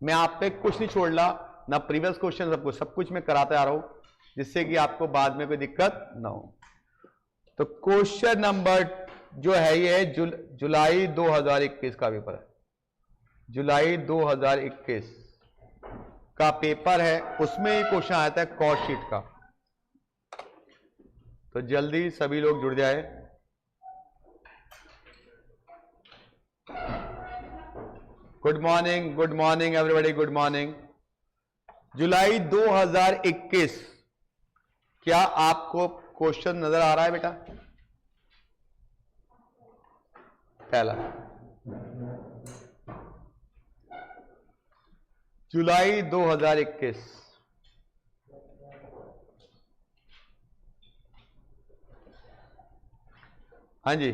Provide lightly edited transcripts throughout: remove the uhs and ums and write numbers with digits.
मैं आप पे कुछ नहीं छोड़ रहा, ना प्रीवियस क्वेश्चन, सब कुछ मैं कराते आ रहा हूं, जिससे कि आपको बाद में कोई दिक्कत ना हो। तो क्वेश्चन नंबर जो है ये जुलाई 2021 का पेपर है, जुलाई 2021 का पेपर है, उसमें ये क्वेश्चन आया था कॉस्ट शीट का। तो जल्दी सभी लोग जुड़ जाए। Good morning everybody, good morning. जुलाई 2021, क्या आपको क्वेश्चन नजर आ रहा है बेटा? पहला जुलाई 2021, हाँ जी,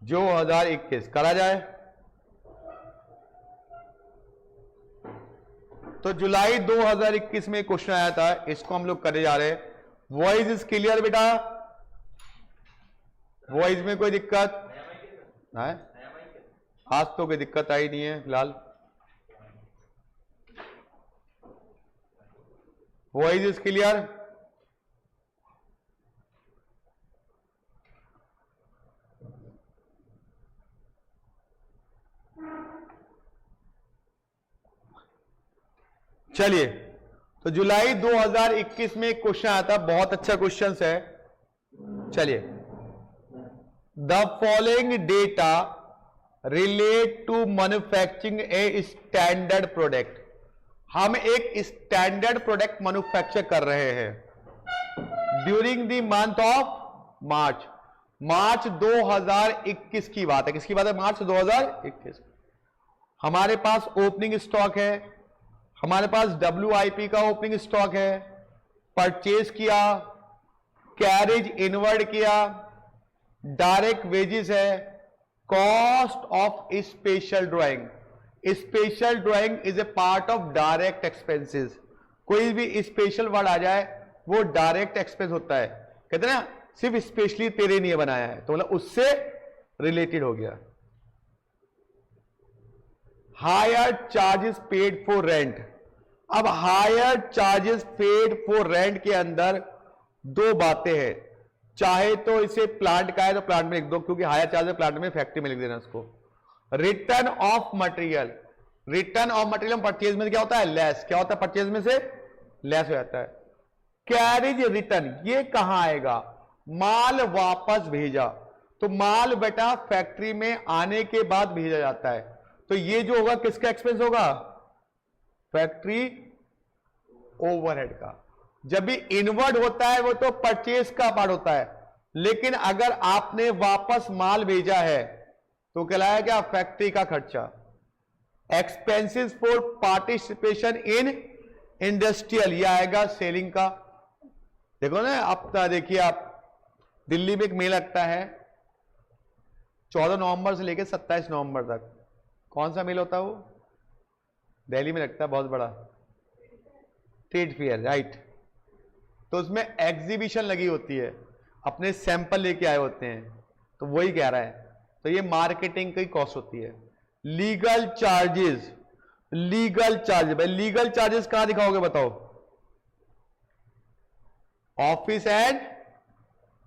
2021 करा जाए। तो जुलाई 2021 में क्वेश्चन आया था, इसको हम लोग करे जा रहे हैं। वॉइस इज क्लियर बेटा? वॉइस में कोई दिक्कत है? आज तो कोई दिक्कत आई नहीं है फिलहाल। Voice is clear? चलिए, तो जुलाई 2021 में एक क्वेश्चन आया था, बहुत अच्छा क्वेश्चन है। चलिए, the following data relate to manufacturing a standard product. हम एक स्टैंडर्ड प्रोडक्ट मैन्युफैक्चर कर रहे हैं during the month of March. मार्च 2021 की बात है। किसकी बात है? मार्च 2021। हमारे पास ओपनिंग स्टॉक है, हमारे पास WIP का ओपनिंग स्टॉक है, परचेज किया, कैरेज इनवर्ड किया, डायरेक्ट वेजेस है, cost of special drawing. Special drawing is a part of direct expenses. कोई भी स्पेशल वर्ड आ जाए वो डायरेक्ट एक्सपेंस होता है। कहते हैं ना, सिर्फ स्पेशली तेरे लिए बनाया है, तो मतलब उससे रिलेटेड हो गया। Hire charges paid for rent. अब hire charges paid for rent के अंदर दो बातें हैं। चाहे तो इसे प्लांट का है तो प्लांट में लिख दो, क्योंकि हायर चार्जेस प्लांट में, फैक्ट्री में लिख देना इसको। Return of material. Return of material purchase में क्या होता है? लेस। क्या होता है? परचेज में से लेस हो जाता है। कैरेज रिटर्न, ये कहां आएगा? माल वापस भेजा। तो माल बेटा फैक्ट्री में आने के बाद भेजा जाता है, तो ये जो होगा किसका एक्सपेंस होगा? फैक्ट्री ओवरहेड का। जब भी इनवर्ड होता है वो तो परचेज का पार्ट होता है, लेकिन अगर आपने वापस माल भेजा है तो कहलाया क्या? फैक्ट्री का खर्चा। Expenses for participation in industrial, ये आएगा सेलिंग का। देखो ना, आप देखिए, आप दिल्ली में एक मेला लगता है 14 नवंबर से लेकर 27 नवंबर तक। कौन सा मेला होता है वो? दिल्ली में लगता है, बहुत बड़ा ट्रेड फेयर, राइट। तो उसमें एग्जीबिशन लगी होती है, अपने सैंपल लेके आए होते हैं, तो वही कह रहा है। तो ये मार्केटिंग की कॉस्ट होती है। Legal charges. लीगल चार्जेस भाई, लीगल चार्जेस कहां दिखाओगे बताओ? Office and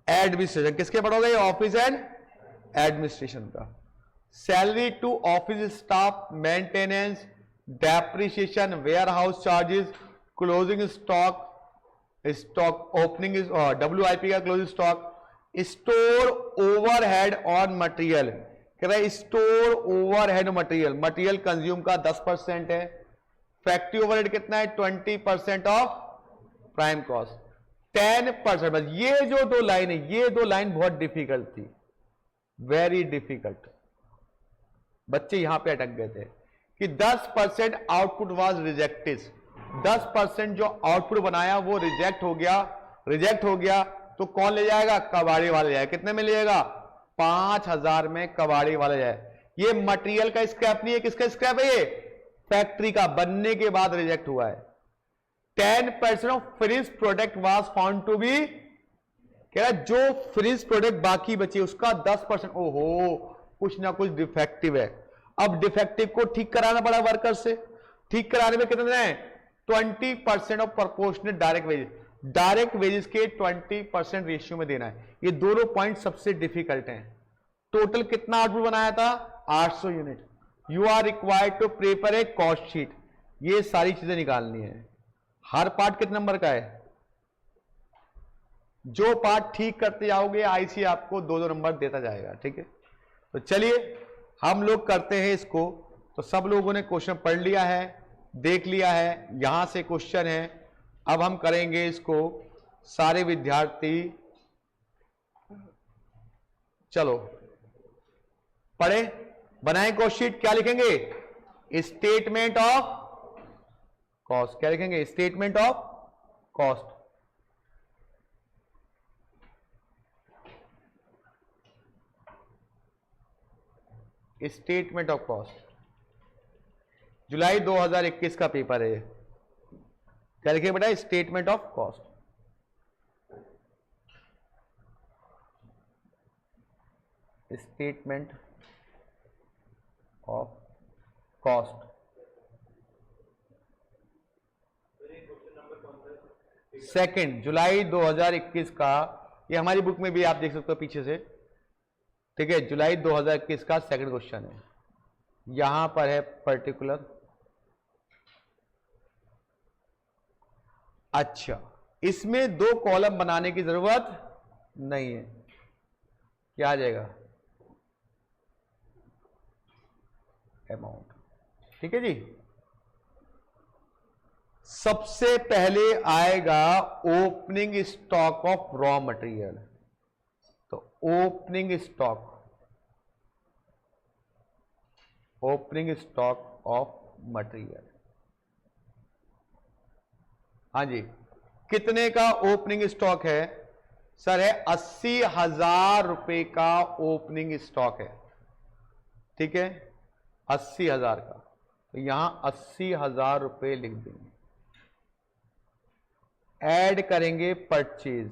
administration. किसके पढ़ोगे? ये ऑफिस एंड एडमिनिस्ट्रेशन का। Salary to office staff, maintenance, depreciation, warehouse charges, closing stock, stock opening, WIP का closing stock, store overhead on material. कह रहा है store overhead material, material consume का 10% है। फैक्ट्री ओवरहेड कितना है? 20% ऑफ प्राइम कॉस्ट, 10%। बस ये जो दो लाइन है, ये दो लाइन बहुत डिफिकल्ट थी, वेरी डिफिकल्ट। बच्चे यहां पे अटक गए थे कि 10% आउटपुट वाज रिजेक्टेड। 10% जो आउटपुट बनाया वो रिजेक्ट हो गया। रिजेक्ट हो गया तो कौन ले जाएगा? कबाड़ी वाला ले जाएगा। कितने में ले जाएगा? 5000 में कबाड़ी वाला जाए। ये मटेरियल का स्क्रैप नहीं है। किसका स्क्रैप है? ये फैक्ट्री का, बनने के बाद रिजेक्ट हुआ है। 10% of finish product was found to be, कह रहा जो फिनिश प्रोडक्ट बाकी बचे उसका 10%। ओहो, कुछ ना कुछ डिफेक्टिव है। अब डिफेक्टिव को ठीक कराना पड़ा वर्कर से। ठीक कराने में कितने हैं? 20% of proportional direct wages, direct wages के 20% रेशियो में देना है। ये दोनों पॉइंट सबसे डिफिकल्ट हैं। टोटल कितना आउटपुट बनाया था? 800 unit. You are required to prepare a cost sheet. ये सारी चीजें निकालनी है। हर पार्ट कितने नंबर का है? जो पार्ट ठीक करते जाओगे आईसी आपको 2-2 नंबर देता जाएगा। ठीक है, तो चलिए हम लोग करते हैं इसको। तो सब लोगों ने क्वेश्चन पढ़ लिया है, देख लिया है, यहां से क्वेश्चन है। अब हम करेंगे इसको। सारे विद्यार्थी चलो पढ़े, बनाए कॉस्ट शीट। क्या लिखेंगे? Statement of cost. क्या लिखेंगे? Statement of cost. Statement of cost जुलाई 2021 का पेपर है। क्या लिखे बेटा? Statement of cost. Statement of cost. Second, जुलाई 2021 का। ये हमारी बुक में भी आप देख सकते हो पीछे से। ठीक है, जुलाई 2021 का सेकंड क्वेश्चन है। यहां पर है पर्टिकुलर। अच्छा, इसमें 2 कॉलम बनाने की जरूरत नहीं है। क्या आ जाएगा? अमाउंट। ठीक है जी। सबसे पहले आएगा opening stock of raw material. तो opening stock, opening stock of material. हाँ जी, कितने का ओपनिंग स्टॉक है? सर है 80,000 रुपए का ओपनिंग स्टॉक है। ठीक है, 80,000 का। तो यहां 80,000 रुपए लिख देंगे। ऐड करेंगे परचेज।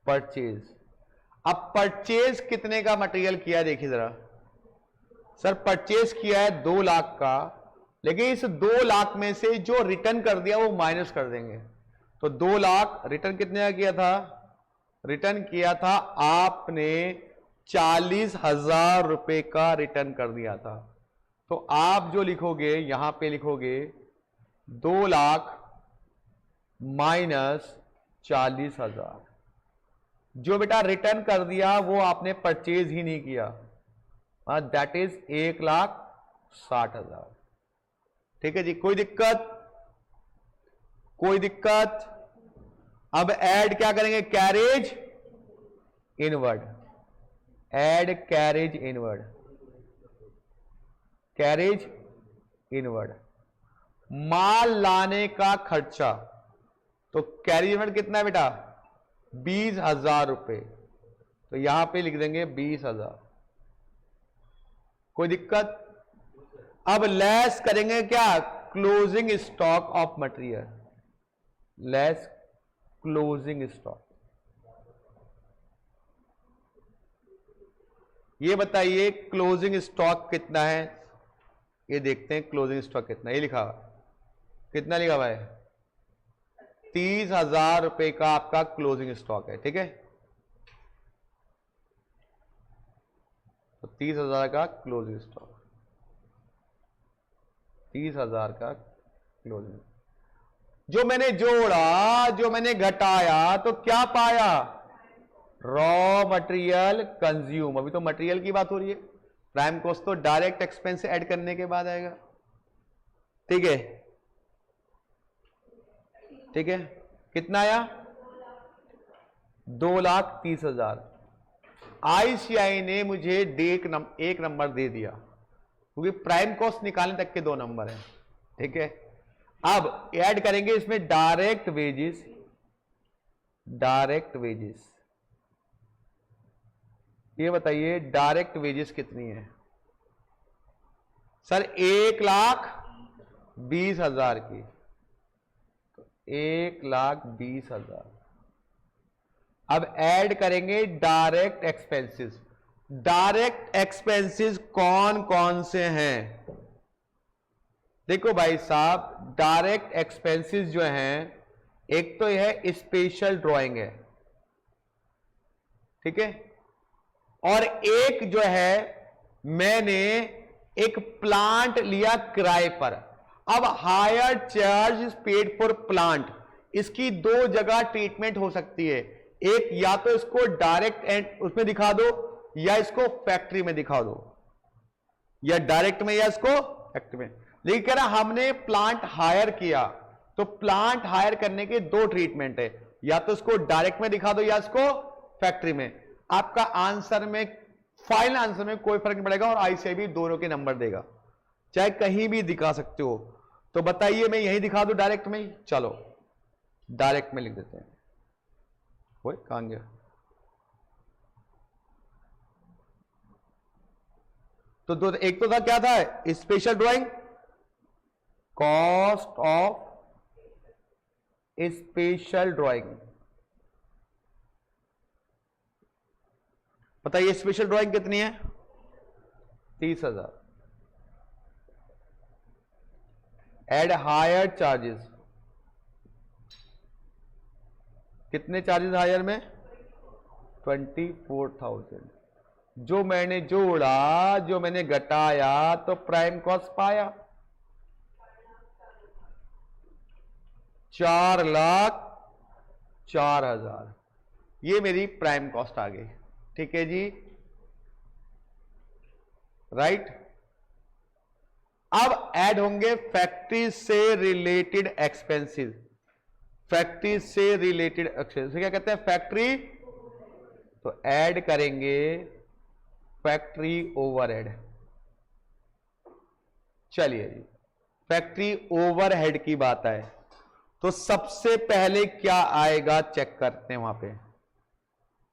परचेज, अब परचेज कितने का मटेरियल किया देखिए जरा। सर परचेज किया है 2 लाख का, लेकिन इस 2 लाख में से जो रिटर्न कर दिया वो माइनस कर देंगे। तो 2 लाख रिटर्न कितने का किया था? रिटर्न किया था आपने 40,000 रुपए का रिटर्न कर दिया था। तो आप जो लिखोगे यहां पे लिखोगे 2 लाख माइनस 40,000। जो बेटा रिटर्न कर दिया वो आपने परचेज ही नहीं किया, दैट इज 1,60,000। ठीक है जी, कोई दिक्कत? कोई दिक्कत? अब ऐड क्या करेंगे? Carriage inward. Add carriage inward. Carriage inward. माल लाने का खर्चा, तो कैरेज इनवर्ड कितना है बेटा? 20,000 रुपए। तो यहां पे लिख देंगे 20,000। कोई दिक्कत? अब लेस करेंगे क्या? Closing stock of material. Less closing stock. ये बताइए क्लोजिंग स्टॉक कितना है? ये देखते हैं क्लोजिंग स्टॉक कितना। ये लिखा हुआ कितना लिखा हुआ है? 30,000 रुपए का आपका क्लोजिंग स्टॉक है। ठीक है, तो 30,000 का क्लोजिंग स्टॉक, 30,000 का क्लोजिंग। जो मैंने जोड़ा, जो मैंने घटाया, तो क्या पाया? Raw material consume. अभी तो मटेरियल की बात हो रही है। प्राइम कॉस्ट तो डायरेक्ट एक्सपेंस ऐड करने के बाद आएगा। ठीक है, ठीक है, कितना आया? 2,30,000। आईसीआई ने मुझे एक नंबर दे दिया, क्योंकि प्राइम कॉस्ट निकालने तक के 2 नंबर हैं। ठीक है, अब ऐड करेंगे इसमें डायरेक्ट वेजेस। डायरेक्ट वेजेस, ये बताइए डायरेक्ट वेजेस कितनी है? सर 1,20,000 की। 1,20,000। अब ऐड करेंगे डायरेक्ट एक्सपेंसेस। डायरेक्ट एक्सपेंसेस कौन कौन से हैं? देखो भाई साहब, डायरेक्ट एक्सपेंसेस जो हैं, एक तो यह स्पेशल ड्राइंग है, ठीक है, और एक जो है मैंने एक प्लांट लिया किराए पर। अब hire charge paid for plant, इसकी दो जगह ट्रीटमेंट हो सकती है। एक, या तो इसको डायरेक्ट एंड उसमें दिखा दो, या इसको फैक्ट्री में दिखा दो, या डायरेक्ट में या इसको फैक्ट्री में। लेकिन कह रहा हमने प्लांट हायर किया, तो प्लांट हायर करने के दो ट्रीटमेंट है, या तो इसको डायरेक्ट में दिखा दो या इसको फैक्ट्री में। आपका आंसर में, फाइनल आंसर में कोई फर्क नहीं पड़ेगा, और आईसीआईबी दोनों के नंबर देगा, चाहे कहीं भी दिखा सकते हो। तो बताइए, मैं यही दिखा दूं डायरेक्ट में ही? चलो डायरेक्ट में लिख देते हैं। वो कहां गया? तो दो, एक तो था क्या था, special drawing, cost of special drawing. बताइए स्पेशल ड्राइंग कितनी है? 30,000। एड हायर चार्जेस, कितने चार्जेस हायर में? 24,000। जो मैंने जोड़ा, जो मैंने घटाया, तो प्राइम कॉस्ट पाया 4,04,000। ये मेरी प्राइम कॉस्ट आ गई, ठीक है जी, राइट। अब ऐड होंगे फैक्ट्री से रिलेटेड एक्सपेंसेस। फैक्ट्री से रिलेटेड एक्सपेंसेस क्या कहते हैं? फैक्ट्री, तो ऐड करेंगे फैक्ट्री ओवरहेड। चलिए जी, फैक्ट्री ओवरहेड की बात है, तो सबसे पहले क्या आएगा चेक करते हैं वहां पे।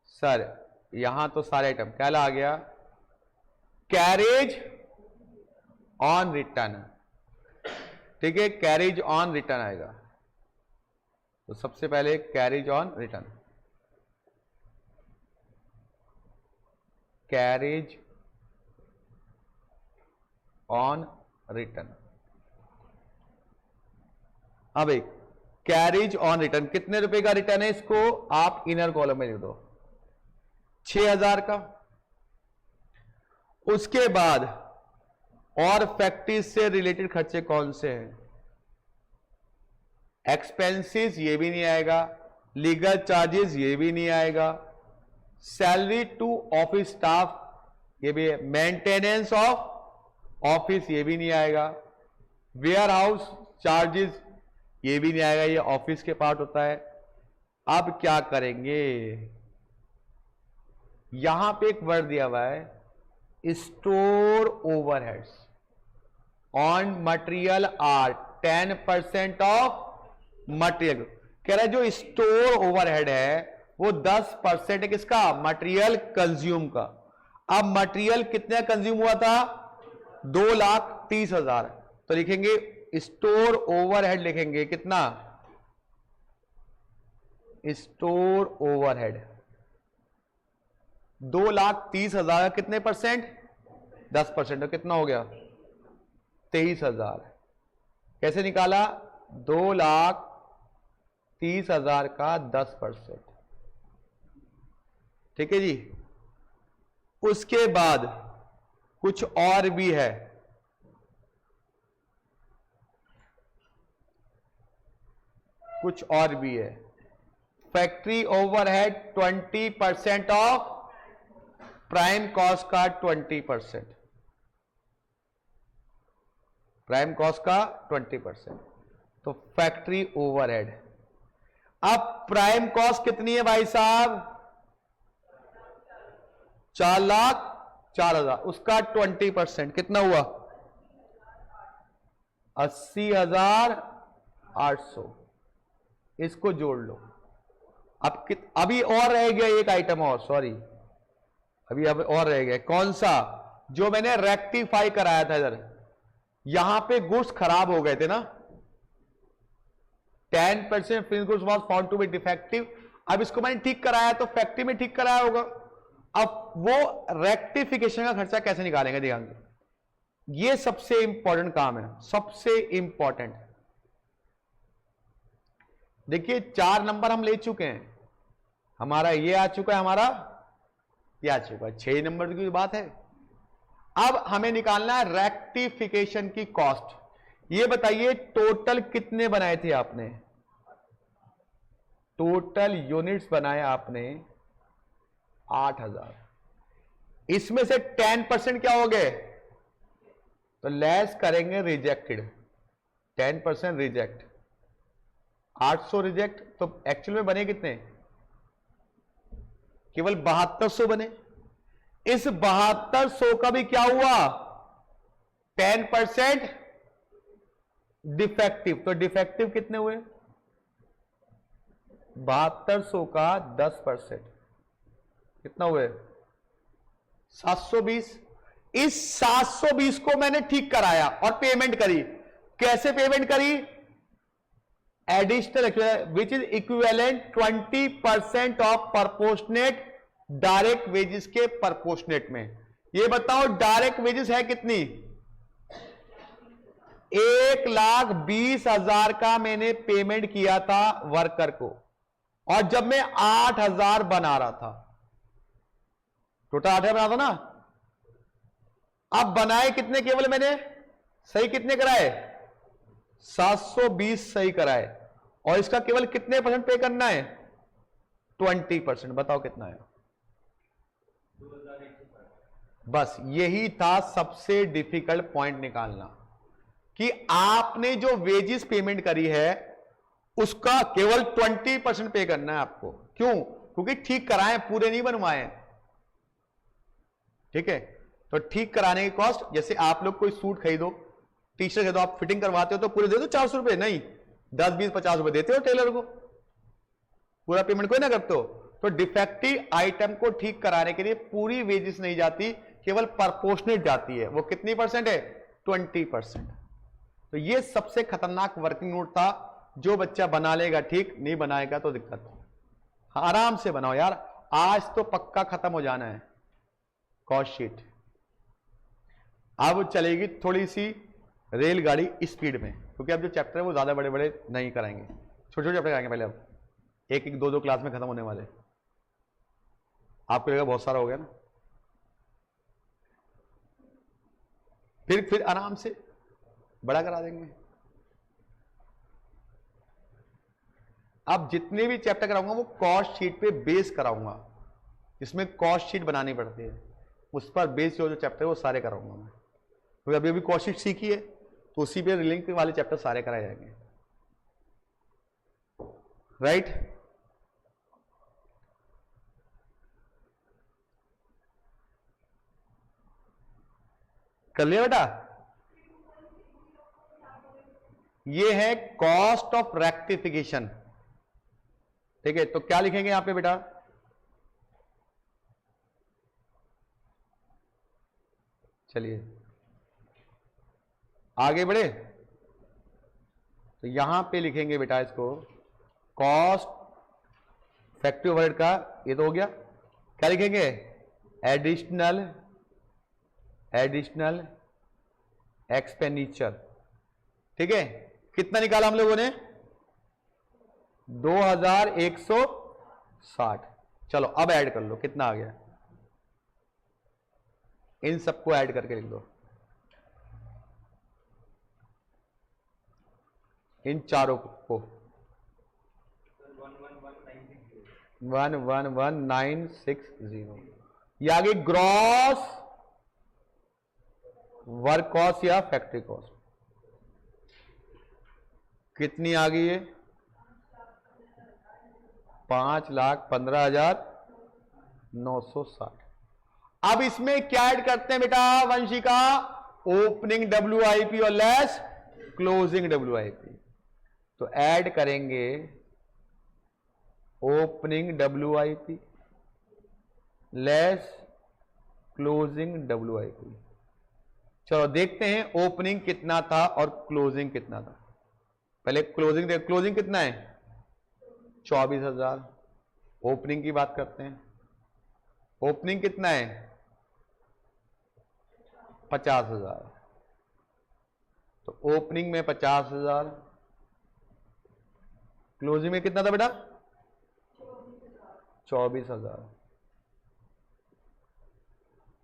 सर यहां तो सारे आइटम क्या आ गया? कैरेज ऑन रिटर्न, ठीक है, कैरेज ऑन रिटर्न आएगा। तो सबसे पहले carriage on return, carriage on return. अब एक कैरेज ऑन रिटर्न, कितने रुपए का रिटर्न है? इसको आप इनर कॉलम में लिख दो, 6,000 का। उसके बाद और फैक्ट्री से रिलेटेड खर्चे कौन से हैं? एक्सपेंसेस, ये भी नहीं आएगा। लीगल चार्जेस, ये भी नहीं आएगा। सैलरी टू ऑफिस स्टाफ, ये भी है। मेंटेनेंस ऑफ ऑफिस, ये भी नहीं आएगा। वेयर हाउस चार्जेस, ये भी नहीं आएगा, ये ऑफिस के पार्ट होता है। अब क्या करेंगे? यहां पे एक वर्ड दिया हुआ है, store overheads on material are 10% of material. कह रहा है जो स्टोर ओवरहेड है वो 10% है किसका? मटेरियल कंज्यूम का। अब मटेरियल कितना कंज्यूम हुआ था? 2,30,000। तो लिखेंगे स्टोर ओवरहेड, लिखेंगे कितना? स्टोर ओवरहेड 2,30,000 कितने परसेंट? 10%। तो कितना हो गया? 23,000। कैसे निकाला? 2,30,000 का 10%, ठीक है जी। उसके बाद कुछ और भी है, कुछ और भी है। Factory overhead 20% of prime cost का 20%, प्राइम कॉस्ट का 20%। तो फैक्ट्री ओवरहेड। अब प्राइम कॉस्ट कितनी है भाई साहब? 4,04,000, उसका 20% कितना हुआ? 80,800। इसको जोड़ लो। अब अभी और रह गया एक आइटम और, सॉरी, अभी अब और रह गया। कौन सा? जो मैंने रेक्टिफाई कराया था इधर, यहां पे गुड्स खराब हो गए थे ना, 10% finished goods was found to be defective. अब इसको मैंने ठीक कराया, तो फैक्ट्री में ठीक कराया होगा, अब वो रेक्टिफिकेशन का खर्चा कैसे निकालेंगे, ध्यान दो, ये सबसे इंपॉर्टेंट काम है, सबसे इंपॉर्टेंट। देखिए 4 नंबर हम ले चुके हैं, हमारा ये आ चुका है, हमारा ये आ चुका है, 6 नंबर की बात है। अब हमें निकालना है रेक्टिफिकेशन की कॉस्ट। ये बताइए टोटल कितने बनाए थे आपने, टोटल यूनिट्स बनाए आपने 8000, इसमें से 10% क्या हो गए, तो लेस करेंगे रिजेक्टेड, 10% रिजेक्ट, 800 रिजेक्ट, तो एक्चुअल में बने कितने, केवल 7200 बने। इस 7200 का भी क्या हुआ, 10% डिफेक्टिव, तो डिफेक्टिव कितने हुए, 7200 का 10% कितना हुए, 720। इस 720 को मैंने ठीक कराया और पेमेंट करी। कैसे पेमेंट करी, additional which is equivalent 20% of proportionate direct wages के प्रोपोर्शनेट में। ये बताओ डायरेक्ट वेजेस है कितनी, 1,20,000 का मैंने पेमेंट किया था वर्कर को, और जब मैं 8,000 बना रहा था, टोटल 8,000 बना था ना। अब बनाए कितने केवल मैंने, सही कितने कराए, 720 सही कराए, और इसका केवल कितने % पे करना है, 20%। बताओ कितना है, बस यही था सबसे डिफिकल्ट पॉइंट निकालना, कि आपने जो वेजेस पेमेंट करी है उसका केवल 20% पे करना है आपको। क्यों, क्योंकि ठीक कराए, पूरे नहीं बनवाए, ठीक है। तो ठीक कराने की कॉस्ट, जैसे आप लोग कोई सूट खरीदो, टी शर्ट खरीदो, आप फिटिंग करवाते हो तो पूरे दे दो 400 रुपए, नहीं 10, 20, 50 रुपए देते हो टेलर को, पूरा पेमेंट कोई ना करते हो। तो डिफेक्टिव आइटम को ठीक कराने के लिए पूरी वेजेस नहीं जाती, केवल प्रोपोर्शनेट जाती है। वो कितनी % है, 20%। तो ये सबसे खतरनाक वर्किंग नोट था। जो बच्चा बना लेगा ठीक, नहीं बनाएगा तो दिक्कत। आराम से बनाओ यार, आज तो पक्का खत्म हो जाना है कॉस्ट शीट। अब चलेगी थोड़ी सी रेलगाड़ी स्पीड में, क्योंकि अब जो चैप्टर है वो ज्यादा बड़े बड़े नहीं कराएंगे, छोटे छोटे चैप्टर कराएंगे पहले। अब एक एक दो क्लास में खत्म होने वाले, आपको लगेगा बहुत सारा हो गया ना, फिर आराम से बड़ा करा देंगे। अब जितने भी चैप्टर कराऊंगा वो कॉस्ट शीट पे बेस कराऊंगा, इसमें कॉस्ट शीट बनानी पड़ती है, उस पर बेस जो चैप्टर है वो सारे कराऊंगा मैं। तो अभी अभी कॉस्ट शीट सीखी है तो उसी पे रिलिंक वाले चैप्टर सारे कराए जाएंगे, राइट। कर लिया बेटा। ये है कॉस्ट ऑफ रेक्टिफिकेशन, ठीक है। तो क्या लिखेंगे यहां पे बेटा, चलिए आगे बढ़े। तो यहां पे लिखेंगे बेटा इसको, कॉस्ट फैक्ट्री ओवरहेड का, ये तो हो गया। क्या लिखेंगे, एडिशनल एक्सपेंडिचर, ठीक है। कितना निकाला हम लोगों ने, 2160। चलो अब ऐड कर लो, कितना आ गया, इन सबको ऐड करके लिख दो, इन चारों को 111,960। ये आ गई ग्रॉस वर्क कॉस्ट या फैक्ट्री कॉस्ट। कितनी आ गई है, 5,15,960। अब इसमें क्या ऐड करते हैं बेटा वंशिका, ओपनिंग WIP और लेस क्लोजिंग WIP। तो ऐड करेंगे opening WIP less closing WIP। चलो देखते हैं ओपनिंग कितना था और क्लोजिंग कितना था। पहले क्लोजिंग देख, क्लोजिंग कितना है 24,000, ओपनिंग की बात करते हैं ओपनिंग कितना है 50,000, तो ओपनिंग में 50,000, क्लोजिंग में कितना था बेटा 24,000।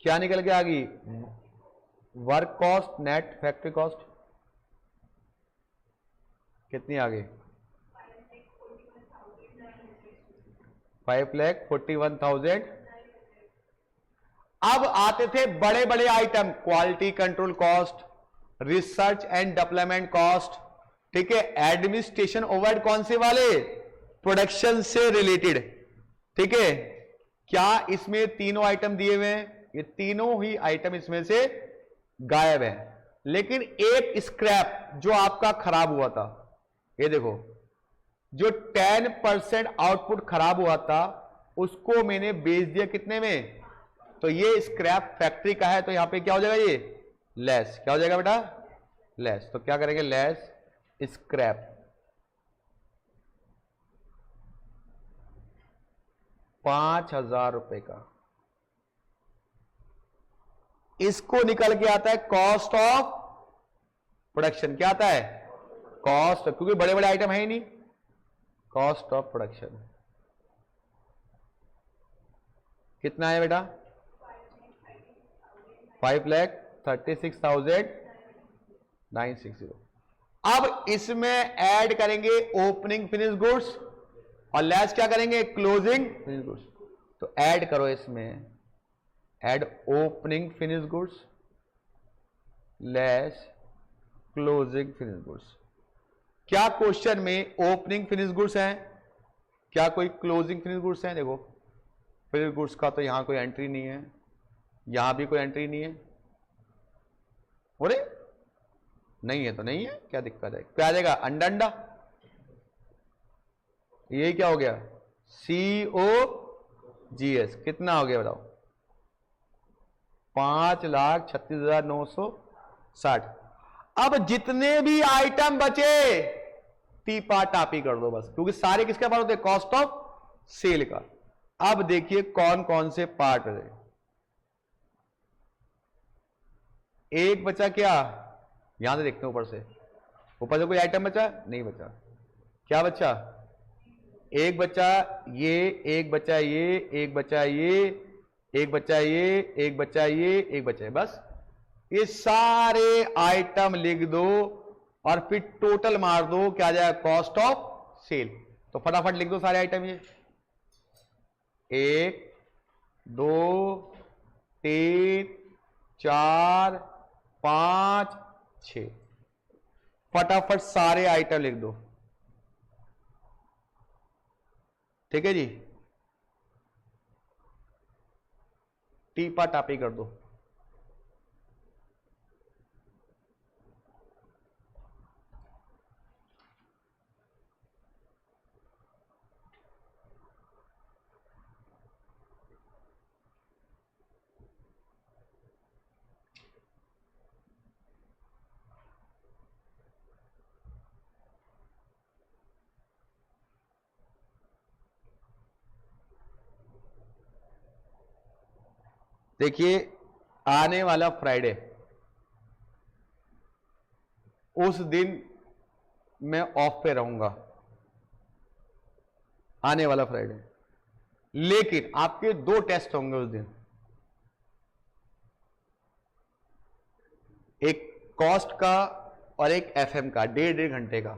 क्या निकल के आ गई work cost net factory cost कितनी आ गई 5,41,000। अब आते थे बड़े बड़े item, quality control cost, research and development cost, ठीक है, एडमिनिस्ट्रेशन ओवरहेड, कौन से वाले प्रोडक्शन से रिलेटेड, ठीक है। क्या इसमें तीनों आइटम दिए हुए हैं, ये तीनों ही आइटम इसमें से गायब है, लेकिन एक स्क्रैप जो आपका खराब हुआ था, ये देखो जो 10% आउटपुट खराब हुआ था उसको मैंने बेच दिया कितने में, तो ये स्क्रैप फैक्ट्री का है, तो यहां पे क्या हो जाएगा ये लेस, क्या हो जाएगा बेटा लेस, तो क्या करेंगे लेस स्क्रैप, 5,000 रुपए का, इसको निकल के आता है कॉस्ट ऑफ प्रोडक्शन, क्या आता है कॉस्ट, क्योंकि बड़े बड़े आइटम है ही नहीं, कॉस्ट ऑफ प्रोडक्शन कितना है बेटा 5,36,960। अब इसमें ऐड करेंगे ओपनिंग फिनिश गुड्स और लेस क्या करेंगे क्लोजिंग फिनिश गुड्स, तो ऐड करो इसमें add opening finish goods less closing finish goods. क्या क्वेश्चन में ओपनिंग फिनिश गुड्स हैं, क्या कोई क्लोजिंग फिनिश गुड्स हैं, देखो फिनिश गुड्स का तो यहां कोई एंट्री नहीं है, यहां भी कोई एंट्री नहीं है, बोले नहीं है तो नहीं है, क्या दिक्कत है, क्या आ जाएगा अंडा अंडा, ये क्या हो गया COGS कितना हो गया बताओ 5,36,960। अब जितने भी आइटम बचे टीपा टापी कर दो बस, क्योंकि सारे किसके पास होते हैं कॉस्ट ऑफ सेल का। अब देखिए कौन कौन से पार्ट है, एक बचा क्या, यहां से देखते हैं ऊपर से कोई आइटम बचा नहीं बचा, क्या बचा एक बचा ये, एक बचा ये, एक बचा ये, एक बचा ये, एक बचा ये, एक बचा ये, बस ये सारे आइटम लिख दो और फिर टोटल मार दो, क्या आ जाएगा कॉस्ट ऑफ सेल। तो फटाफट लिख दो सारे आइटम, ये 1 2 3 4 5 6, फटाफट सारे आइटम लिख दो, ठीक है जी, टीपा टापी कर दो। देखिए आने वाला फ्राइडे, उस दिन मैं ऑफ पे रहूंगा, आने वाला फ्राइडे, लेकिन आपके 2 टेस्ट होंगे उस दिन, एक कॉस्ट का और एक FM का, 1.5 घंटे का,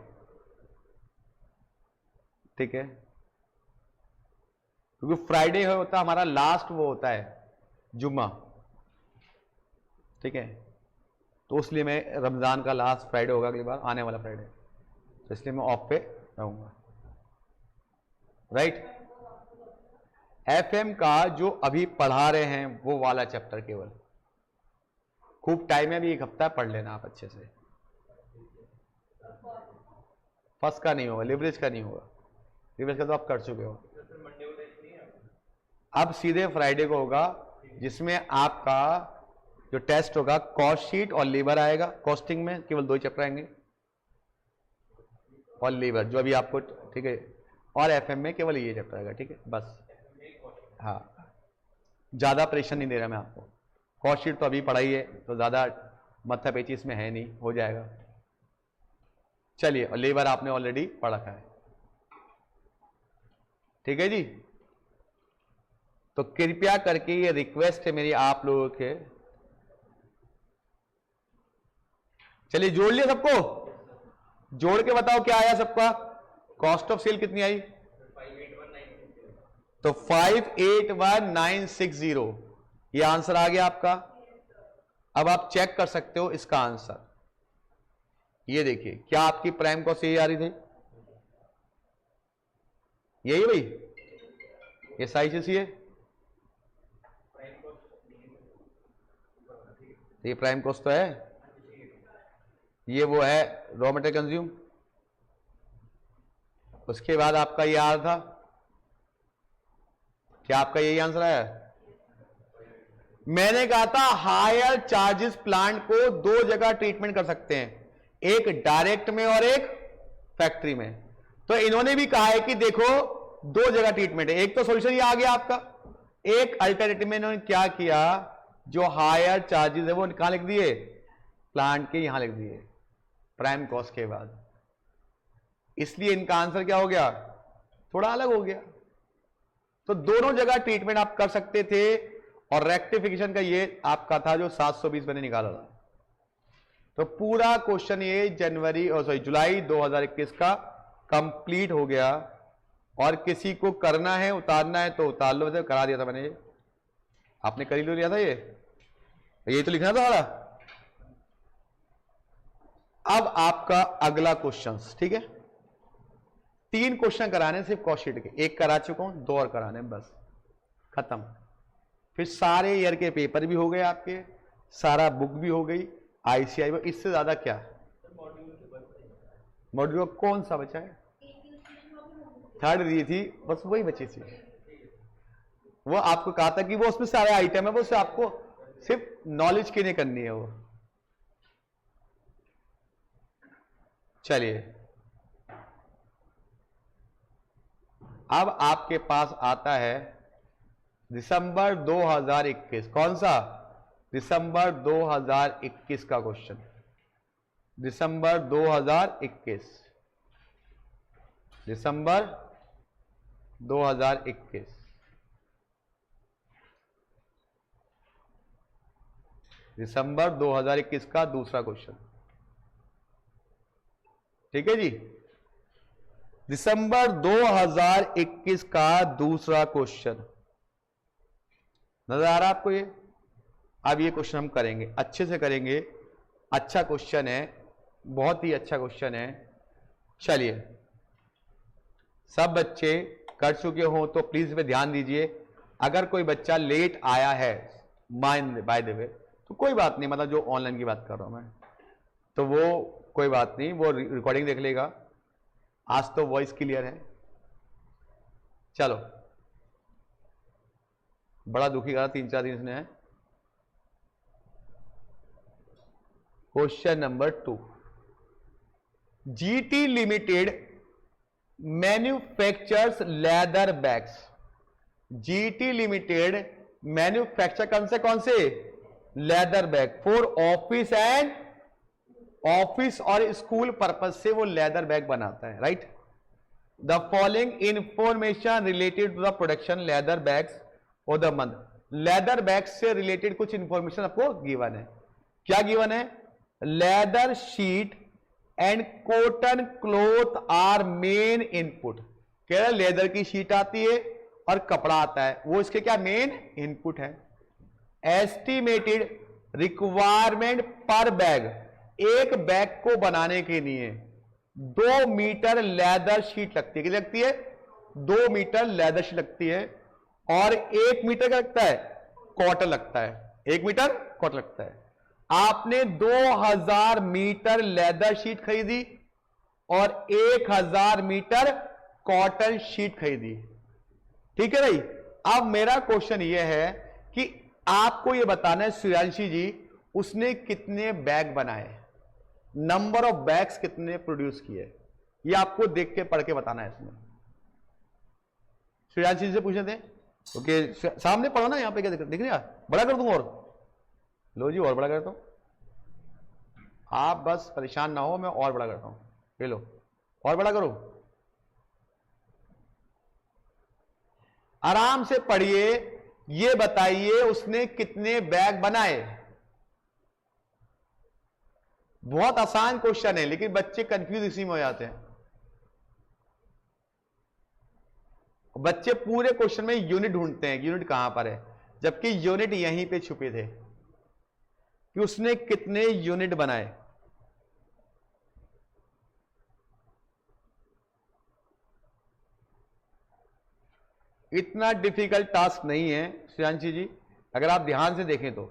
ठीक है, क्योंकि फ्राइडे होता हमारा लास्ट, वो होता है जुम्मा, ठीक है, तो इसलिए मैं रमजान का लास्ट फ्राइडे होगा अगली बार, आने वाला फ्राइडे, तो इसलिए मैं ऑफ पे रहूंगा, राइट। FM का जो अभी पढ़ा रहे हैं वो वाला चैप्टर केवल, खूब टाइम है, अभी 1 हफ्ता पढ़ लेना आप अच्छे से, फर्स्ट का नहीं होगा, लिवरेज का नहीं होगा, लिवरेज का तो आप कर चुके हो, अब सीधे फ्राइडे को होगा, जिसमें आपका जो टेस्ट होगा कॉस्ट शीट और लीवर आएगा, कॉस्टिंग में केवल 2 चैप्टर आएंगे और लीवर जो अभी आपको, ठीक है, और FM में केवल ये चैप्टर आएगा, ठीक है बस, हाँ ज्यादा प्रेशर नहीं दे रहा मैं आपको, कॉस्ट शीट तो अभी पढ़ाई है तो ज्यादा मत्था पेची इसमें है नहीं, हो जाएगा। चलिए, और लेबर आपने ऑलरेडी पढ़ रखा है, ठीक है जी। तो कृपया करके ये रिक्वेस्ट है मेरी आप लोगों के, चलिए जोड़ लिया सबको, जोड़ के बताओ क्या आया सबका, कॉस्ट ऑफ सेल कितनी आई, तो 581960 ये आंसर आ गया आपका। अब आप चेक कर सकते हो इसका आंसर, ये देखिए क्या आपकी प्राइम कॉस्ट यही आ रही थी, यही भाई, ये सारी चीज है, ये प्राइम कॉस्ट तो है, ये वो है रॉ मटेरियल कंज्यूम, उसके बाद आपका ये आ रहा था, क्या आपका यही आंसर आया? मैंने कहा था हायर चार्जेस प्लांट को दो जगह ट्रीटमेंट कर सकते हैं, एक डायरेक्ट में और एक फैक्ट्री में। तो इन्होंने भी कहा है कि देखो दो जगह ट्रीटमेंट है, एक तो सॉल्यूशन ये आ गया आपका, एक अल्टरनेटिव में इन्होंने क्या किया, जो हायर चार्जेस है वो कहां लिख दिए, प्लांट के यहां लिख दिए प्राइम कॉस्ट के बाद, इसलिए इनका आंसर क्या हो गया, थोड़ा अलग हो गया। तो दोनों जगह ट्रीटमेंट आप कर सकते थे, और रेक्टिफिकेशन का ये आपका था जो 720 मैंने निकाला था। तो पूरा क्वेश्चन ये जुलाई 2021 का कंप्लीट हो गया, और किसी को करना है उतारना है तो उतार लो, वैसे करा दिया था मैंने, ये आपने कर ही लिया था, ये तो लिखना था वाला। अब आपका अगला क्वेश्चन, ठीक है, 3 क्वेश्चन कराने सिर्फ कॉस्ट शीट के, एक करा चुका हूं, 2 और कराने, बस खत्म। फिर सारे ईयर के पेपर भी हो गए आपके, सारा बुक भी हो गई, आईसीआई में, इससे ज्यादा क्या मॉड्यूल कौन सा बचा है, 3rd दी थी, बस वही बची थी, वो आपको कहा था कि वो उसमें सारे आइटम है, वो उससे आपको सिर्फ नॉलेज के लिए करनी है वो। चलिए, अब आपके पास आता है दिसंबर 2021, कौन सा, दिसंबर 2021 का क्वेश्चन, दिसंबर 2021, दिसंबर 2021, दिसंबर 2021 का दूसरा क्वेश्चन, ठीक है जी, दिसंबर 2021 का दूसरा क्वेश्चन नजर आ रहा है आपको ये। अब ये क्वेश्चन हम करेंगे, अच्छे से करेंगे, अच्छा क्वेश्चन है, बहुत ही अच्छा क्वेश्चन है। चलिए, सब बच्चे कर चुके हो तो प्लीज पे ध्यान दीजिए, अगर कोई बच्चा लेट आया है माइंड बाय द वे तो कोई बात नहीं, मतलब जो ऑनलाइन की बात कर रहा हूं मैं, तो वो कोई बात नहीं, वो रिकॉर्डिंग देख लेगा, आज तो वॉइस क्लियर है। चलो, बड़ा दुखी करा 3-4 दिन इसने। Question number 2, GT limited manufactures leather bags, GT limited manufacture कौन से leather bag for office and office और स्कूल पर्पज से वो लेदर बैग बनाता है, right. The following information related to the production leather bags और द मंथ, लेदर बैग्स से related कुछ इंफॉर्मेशन आपको गिवन है। क्या गिवन है, leather sheet and cotton cloth are main input, कह रहा लेदर की शीट आती है और कपड़ा आता है, वो इसके क्या मेन इनपुट है। एस्टिमेटेड रिक्वायरमेंट पर बैग, एक बैग को बनाने के लिए 2 मीटर लेदर शीट लगती है, कितनी लगती है, 2 मीटर लेदर शीट लगती है, और 1 मीटर का लगता है, कॉटन लगता है, 1 मीटर कॉटन लगता है। आपने 2000 मीटर लेदर शीट खरीदी और 1000 मीटर कॉटन शीट खरीदी, ठीक है भाई। अब मेरा क्वेश्चन यह है कि आपको यह बताना है सूर्यांशी जी उसने कितने बैग बनाए, नंबर ऑफ बैग्स कितने प्रोड्यूस किए, ये आपको देख के पढ़ के बताना है। इसमें सूर्यांशी जी से पूछने दें, ओके सामने पढ़ो ना, यहाँ पे क्या दिख रहा है, बड़ा कर दूं और लो जी और बड़ा करता हूं, आप बस परेशान ना हो, मैं और बड़ा करता हूं, ये लो और बड़ा करो, आराम से पढ़िए। ये बताइए उसने कितने बैग बनाए। बहुत आसान क्वेश्चन है लेकिन बच्चे कंफ्यूज इसी में हो जाते हैं। बच्चे पूरे क्वेश्चन में यूनिट ढूंढते हैं, यूनिट कहां पर है, जबकि यूनिट यहीं पे छुपे थे कि उसने कितने यूनिट बनाए। इतना डिफिकल्ट टास्क नहीं है श्रेयांशी जी, अगर आप ध्यान से देखें तो।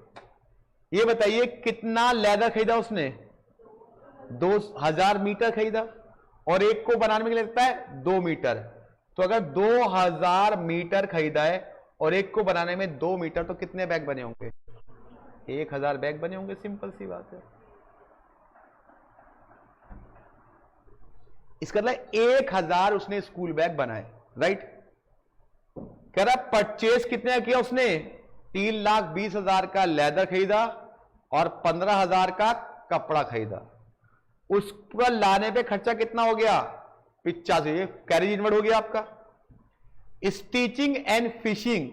ये बताइए कितना लेदर खरीदा उसने, 2000 मीटर खरीदा, और एक को बनाने में लगता है 2 मीटर। तो अगर 2000 मीटर खरीदा है और एक को बनाने में 2 मीटर, तो कितने बैग बने होंगे, 1000 बैग बने होंगे। सिंपल सी बात है। इसका मतलब 1000 उसने स्कूल बैग बनाए, राइट। कह रहा परचेज कितने किया उसने, 3,20,000 का लेदर खरीदा और 15,000 का कपड़ा खरीदा। उस पर लाने पे खर्चा कितना हो गया, 85। कैरेज इनवर्ड हो गया आपका। स्टिचिंग एंड फिशिंग,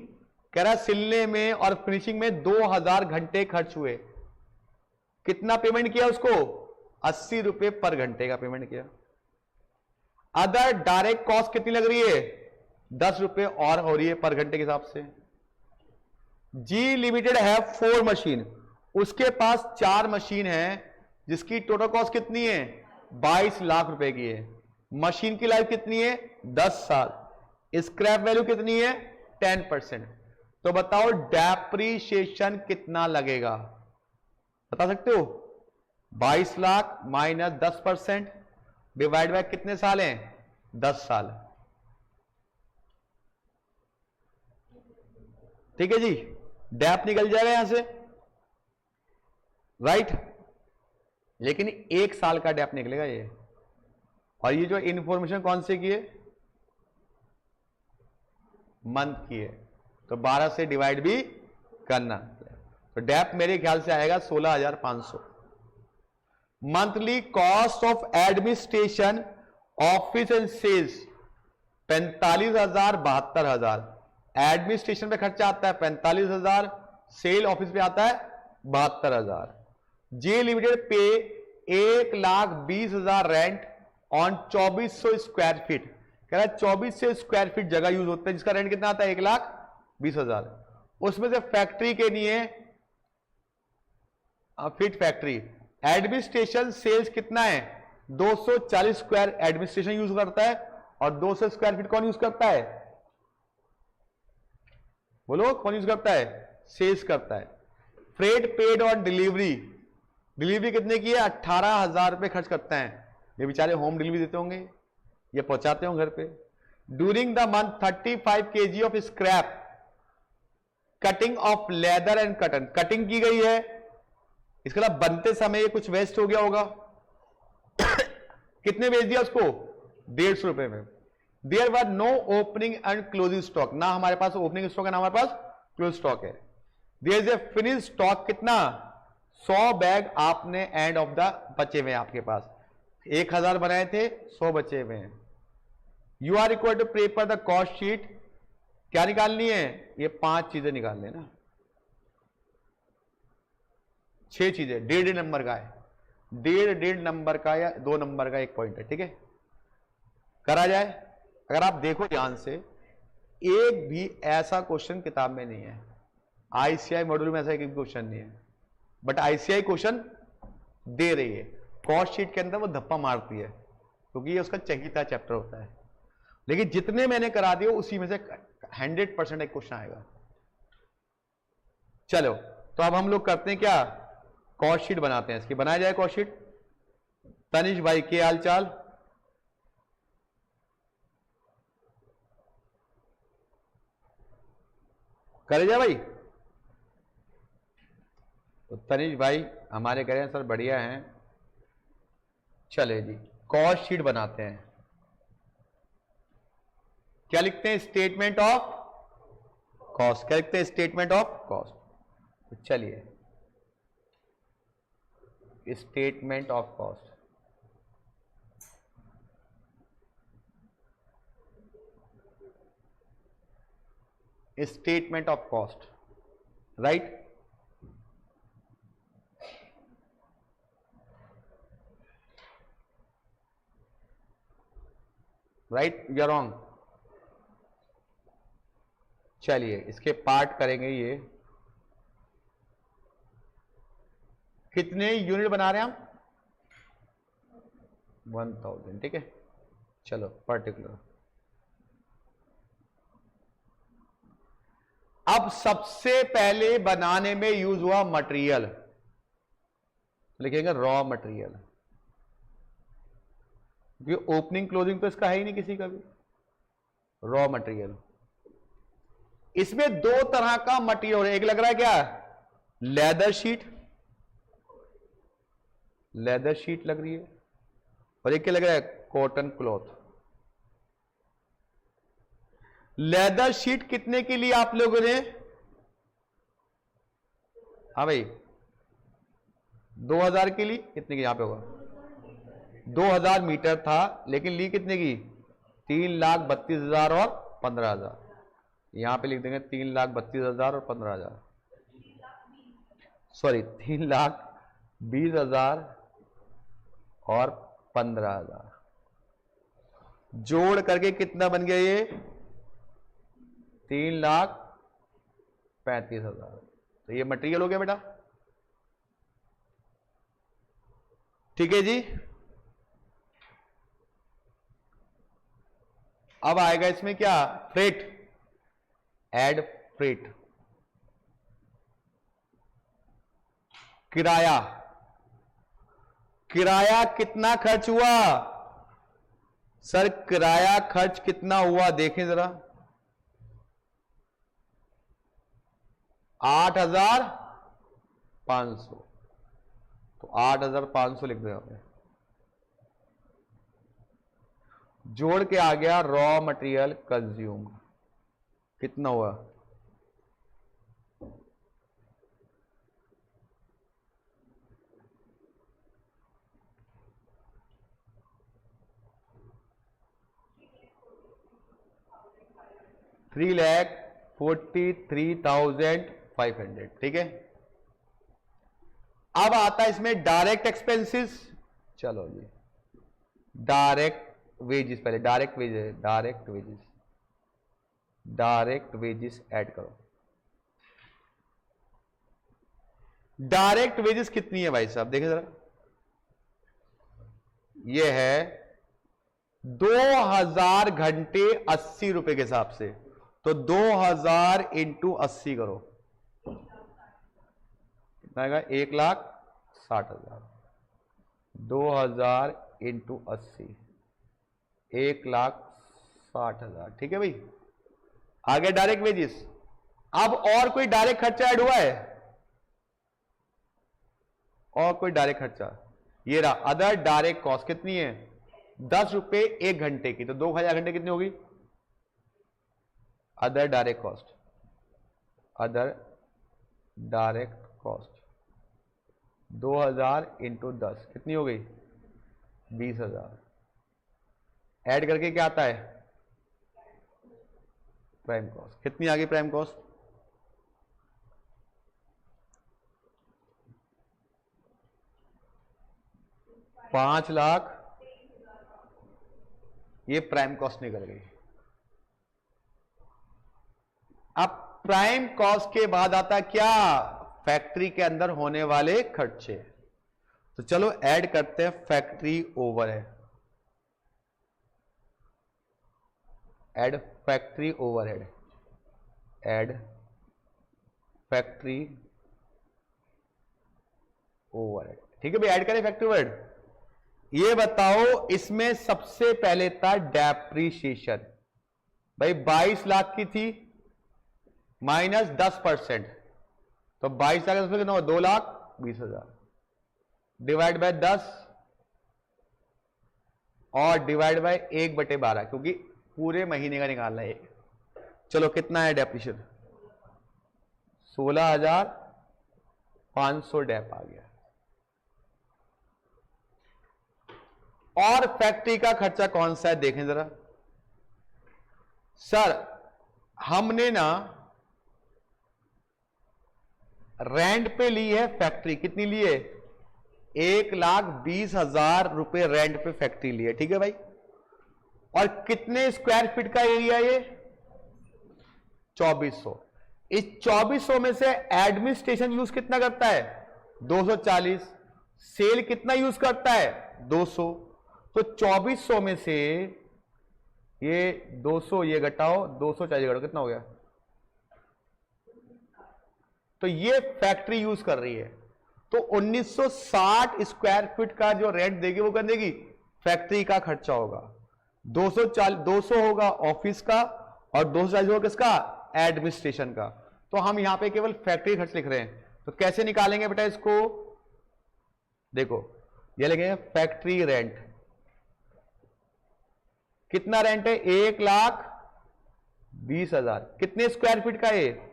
कह रहा सिलने में और फिनिशिंग में 2000 घंटे खर्च हुए। कितना पेमेंट किया उसको, 80 रुपए पर घंटे का पेमेंट किया। अदर डायरेक्ट कॉस्ट कितनी लग रही है, 10 रुपए और हो रही है पर घंटे के हिसाब से। जी लिमिटेड है 4 मशीन, उसके पास 4 मशीन है जिसकी टोटल कॉस्ट कितनी है, 22 लाख रुपए की है। मशीन की लाइफ कितनी है, 10 साल। स्क्रैप वैल्यू कितनी है, 10%। तो बताओ डेप्रीशिएशन कितना लगेगा, बता सकते हो। 22 लाख माइनस 10% डिवाइड बाय कितने साल हैं, 10 साल। ठीक है जी, डैप निकल जाएगा यहां से, राइट। लेकिन 1 साल का डैप निकलेगा ये। और ये जो इंफॉर्मेशन कौन से की है, मंथ की है, तो 12 से डिवाइड भी करना। तो डैप मेरे ख्याल से आएगा 16,500। Monthly cost of administration office and sales 45,000 72,000। Administration पे खर्चा आता है 45,000, सेल ऑफिस पे आता है 72,000। जे लिमिटेड पे 1,20,000 रेंट ऑन 2400 स्क्वायर फीट। कह रहा है 2400 स्क्वायर फीट जगह यूज होता है, जिसका रेंट कितना आता है, 1,20,000। उसमें से फैक्ट्री के लिए फिट फैक्ट्री। एडमिनिस्ट्रेशन सेल्स कितना है, 240 स्क्वायर एडमिनिस्ट्रेशन यूज करता है, और 200 स्क्वायर फीट कौन यूज करता है, बोलो कौन यूज करता है, सेल्स करता है। Freight paid on delivery, delivery कितने की है, 18,000 रुपए खर्च करते हैं। ये बेचारे होम डिलीवरी देते होंगे, ये पहुंचाते होंगे घर पे। During the month 35 kg of scrap, cutting of leather and cotton, cutting की गई है, इसके अलावा बनते समय ये कुछ वेस्ट हो गया होगा। कितने बेच दिया उसको, 150 रुपए में। There were no opening and closing stock, ना हमारे पास ओपनिंग स्टॉक है ना हमारे पास क्लोज स्टॉक है। There is a finish stock कितना, 100 बैग आपने एंड ऑफ द बचे हुए आपके पास। 1000 बनाए थे, 100 बचे हुए हैं। You are required to prepare the cost sheet, क्या निकालनी है, ये 5 चीजें निकालनी है ना, 6 चीजें, 1.5 नंबर का है, 1.5 नंबर का या 2 नंबर का एक पॉइंट है, ठीक है। करा जाए, अगर आप देखो ध्यान से, एक भी ऐसा क्वेश्चन किताब में नहीं है, आईसीआई मॉड्यूल में ऐसा एक क्वेश्चन नहीं है, बट आईसीआई क्वेश्चन दे रही है। कॉस्ट शीट के अंदर वो धप्पा मारती है क्योंकि ये उसका चहीता चैप्टर होता है। लेकिन जितने मैंने करा दिए उसी में से 100% एक क्वेश्चन आएगा। चलो तो अब हम लोग करते हैं क्या, कॉस्ट शीट बनाते हैं, इसकी बनाया जाए कॉस्ट शीट। तनिष भाई के हाल चाल, करे जाए भाई। तो तनिष भाई हमारे कह रहे हैं सर बढ़िया हैं, चले जी कॉस्ट शीट बनाते हैं। क्या लिखते हैं, स्टेटमेंट ऑफ कॉस्ट, क्या लिखते हैं? Statement of cost. तो चलिए statement of cost, statement of cost, right. Right या रॉन्ग? चलिए इसके पार्ट करेंगे। ये कितने यूनिट बना रहे हैं हम? 1000, ठीक है। चलो पर्टिकुलर। अब सबसे पहले बनाने में यूज हुआ मटेरियल, लिखेंगे रॉ मटेरियल, क्योंकि ओपनिंग क्लोजिंग तो इसका है ही नहीं किसी का भी। रॉ मटेरियल, इसमें दो तरह का मटेरियल है। एक लग रहा है क्या? लेदर शीट, लेदर शीट लग रही है, और एक क्या लग रहा है? Cotton cloth. लेदर शीट कितने की ली आप लोगों ने? हाँ भाई 2000 की ली। कितने की? यहां पे होगा 2000 मीटर था, लेकिन ली कितने की? 3,32,000 और 15,000। यहां पे लिख देंगे 3,32,000 और 15,000, सॉरी 3,20,000 और 15,000 जोड़ करके कितना बन गया ये? 3,35,000। तो ये मटेरियल हो गया बेटा, ठीक है जी। अब आएगा इसमें क्या? फ्रेट, एड फ्रेट, किराया। किराया कितना खर्च हुआ? सर किराया खर्च कितना हुआ देखें जरा। 8,500। तो 8,500 लिख दो यहां पे। जोड़ के आ गया रॉ मटेरियल कंज्यूम, कितना हुआ? $3,43,500, ठीक है। अब आता है इसमें डायरेक्ट एक्सपेंसेस। चलो जी डायरेक्ट वेजेस, पहले direct wages, direct wages, direct wages add करो। डायरेक्ट वेजेस कितनी है भाई साहब? देखें जरा, ये है 2000 घंटे 80 रुपए के हिसाब से। तो 2000 इंटू 80 करो, कितना आएगा? 1,60,000। 2000 इंटू 80, 1,60,000, ठीक है भाई। आगे डायरेक्ट वेजेस। अब और कोई डायरेक्ट खर्चा ऐड हुआ है? और कोई डायरेक्ट खर्चा? ये रहा अदर डायरेक्ट कॉस्ट, कितनी है? 10 रुपए 1 घंटे की। तो 2,000 घंटे कितनी होगी? Other direct cost, other direct cost 2000 into 10 कितनी हो गई? 20,000। ऐड करके क्या आता है? Prime cost. कितनी आ गई प्राइम कॉस्ट? 5 लाख। ये प्राइम कॉस्ट निकल गई। अब प्राइम कॉस्ट के बाद आता क्या? फैक्ट्री के अंदर होने वाले खर्चे। तो चलो ऐड करते हैं factory overhead. Add factory overhead, add factory overhead, ठीक है भाई। ऐड करें फैक्ट्री ओवरहेड। ये बताओ इसमें सबसे पहले था डेप्रीशिएशन। भाई 22 लाख की थी, माइनस 10%, तो 22 लाख कितना हुआ? 2,20,000 डिवाइड बाय 10 और डिवाइड बाय 1/12, क्योंकि पूरे महीने का निकालना है। चलो कितना है डेप्रीशिएशन? 16,500 डेप आ गया। और फैक्ट्री का खर्चा कौन सा है देखें जरा सर। हमने ना रेंट पे ली है फैक्ट्री, कितनी ली है? 1,20,000 रुपए रेंट पे फैक्ट्री ली है, ठीक है भाई। और कितने स्क्वायर फीट का एरिया ये? 2400। इस 2400 में से एडमिनिस्ट्रेशन यूज कितना करता है? 240। सेल कितना यूज करता है? 200। तो 2400 में से ये 200 ये घटाओ, 240 घटाओ, कितना हो गया? तो ये फैक्ट्री यूज कर रही है। तो 1960 स्क्वायर फीट का जो रेंट देगी वो कर देगी फैक्ट्री का खर्चा होगा। 200 होगा ऑफिस का और 240 होगा किसका? एडमिनिस्ट्रेशन का। तो हम यहां पे केवल फैक्ट्री खर्च लिख रहे हैं। तो कैसे निकालेंगे बेटा इसको? देखो ये लिखेंगे फैक्ट्री रेंट। कितना रेंट है? 1,20,000। कितने स्क्वायर फीट का है?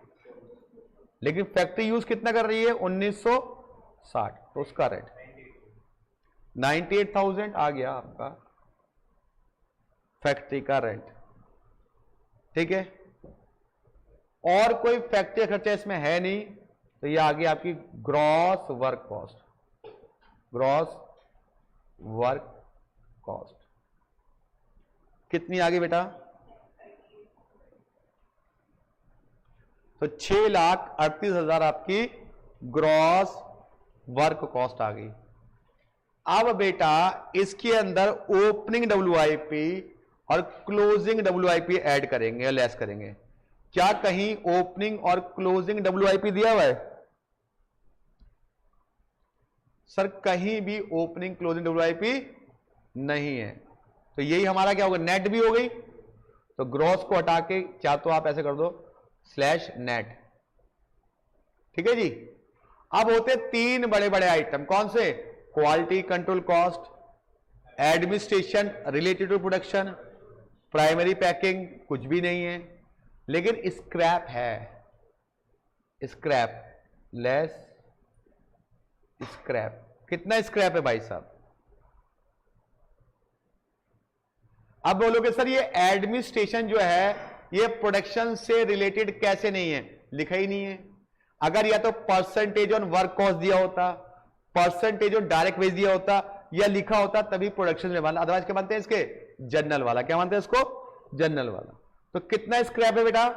लेकिन फैक्ट्री यूज कितना कर रही है? 1960। तो उसका रेंट 98,000 आ गया आपका फैक्ट्री का रेंट, ठीक है। और कोई फैक्ट्री खर्चा इसमें है नहीं, तो ये आ गया आपकी gross work cost. Gross work cost कितनी आ गई बेटा? तो 6,38,000 आपकी ग्रॉस वर्क कॉस्ट आ गई। अब बेटा इसके अंदर ओपनिंग WIP और क्लोजिंग WIP ऐड करेंगे या लेस करेंगे। क्या कहीं ओपनिंग और क्लोजिंग WIP दिया हुआ है? सर कहीं भी ओपनिंग क्लोजिंग WIP नहीं है। तो यही हमारा क्या होगा? नेट भी हो गई। तो ग्रॉस को हटा के क्या तो आप ऐसे कर दो /नेट, ठीक है जी। अब होते तीन बड़े बड़े आइटम, कौन से? Quality control cost, administration related to production, primary packing कुछ भी नहीं है, लेकिन स्क्रैप है। Scrap less scrap. कितना स्क्रैप है भाई साहब? अब बोलोगे सर ये एडमिनिस्ट्रेशन जो है ये प्रोडक्शन से रिलेटेड कैसे नहीं है? लिखा ही नहीं है। अगर या तो परसेंटेज ऑन वर्क कॉस्ट दिया होता, परसेंटेज ऑन डायरेक्ट वेज दिया होता, या लिखा होता तभी प्रोडक्शन में वाला। अदरवाइज क्या मानते हैं इसके? जनरल वाला। क्या मानते हैं इसको? जनरल वाला। तो कितना स्क्रैप है बेटा?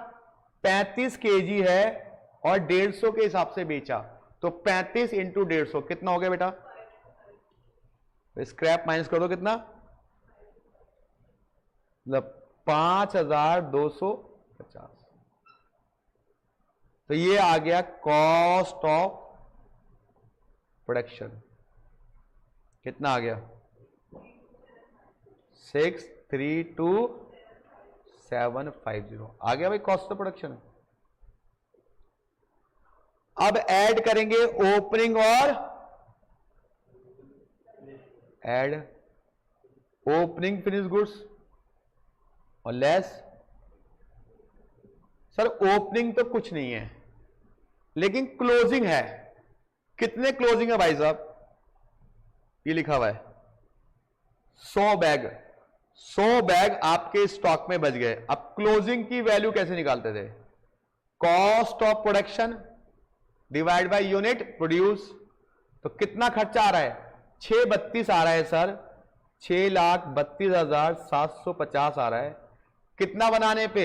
35 kg है और 150 के हिसाब से बेचा, तो 35 इंटू 150 कितना हो गया बेटा? तो स्क्रैप माइनस कर दो, कितना? मतलब 5,250। तो ये आ गया कॉस्ट ऑफ प्रोडक्शन। कितना आ गया? 632,750 आ गया भाई कॉस्ट ऑफ प्रोडक्शन। अब ऐड करेंगे ओपनिंग और ऐड ओपनिंग फिनिश गुड्स और लेस। सर ओपनिंग तो कुछ नहीं है, लेकिन क्लोजिंग है। कितने क्लोजिंग है भाई साहब? ये लिखा हुआ है 100 बैग। 100 बैग आपके स्टॉक में बच गए। अब क्लोजिंग की वैल्यू कैसे निकालते थे? Cost of production divide by unit produce. तो कितना खर्चा आ रहा है? 632 आ रहा है सर, 6,32,750 आ रहा है। कितना बनाने पे?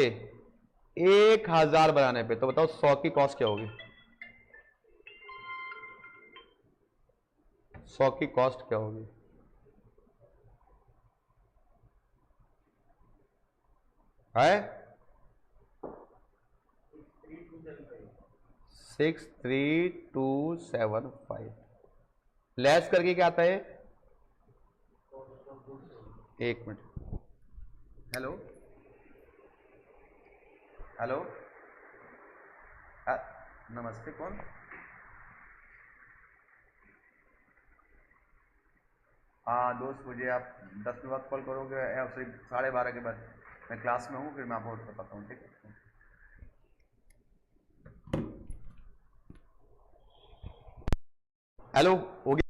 1,000 बनाने पे। तो बताओ 100 की कॉस्ट क्या होगी? 100 की कॉस्ट क्या होगी? है 63275 लेस करके क्या आता है? एक मिनट। हेलो हेलो, नमस्ते, कौन? हाँ दोस्त, मुझे आप 10 मिनट बाद कॉल करोगे या फिर 12:30 के बाद? मैं क्लास में हूँ, फिर मैं आपको बताता हूँ, ठीक है। हेलो हो गया?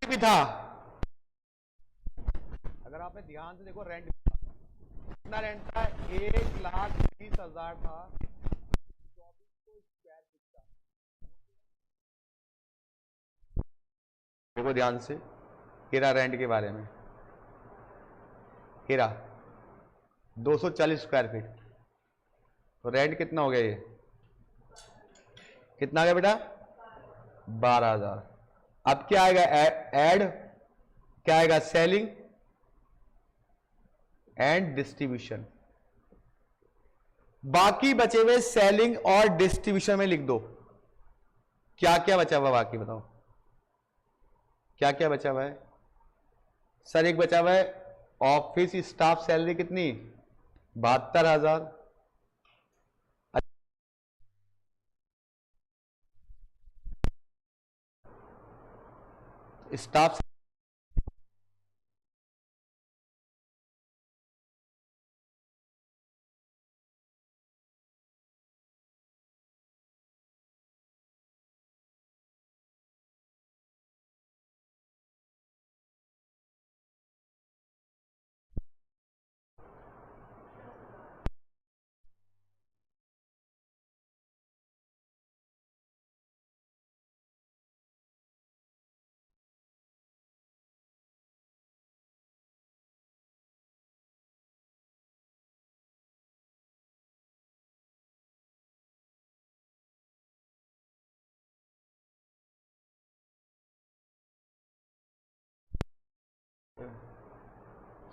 भी था, अगर आपने ध्यान से देखो रेंट कितना रेंट था, 1,20,000 था, 2400 स्क्वायर फीट का। देखो ध्यान से हीरा रेंट के बारे में, हीरा 240 स्क्वायर फीट, तो रेंट कितना हो गया, ये कितना आ गया बेटा, 12,000। अब क्या आएगा, एड क्या आएगा, सेलिंग एंड डिस्ट्रीब्यूशन। बाकी बचे हुए सेलिंग और डिस्ट्रीब्यूशन में लिख दो, क्या क्या बचा हुआ बाकी, बताओ क्या क्या बचा हुआ है। सर एक बचा हुआ है ऑफिस स्टाफ सैलरी, कितनी, 72,000। स्टाफ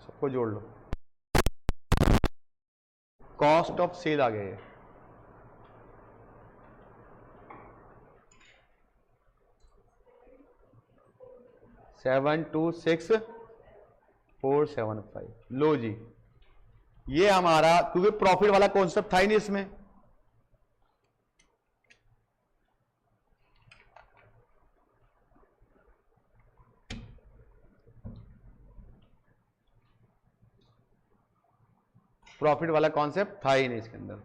सबको जोड़ लो, कॉस्ट ऑफ सेल आ गए, 726,475। लो जी, ये हमारा, क्योंकि प्रॉफिट वाला कॉन्सेप्ट था ही नहीं इसमें, प्रॉफिट वाला कॉन्सेप्ट था ही नहीं इसके अंदर।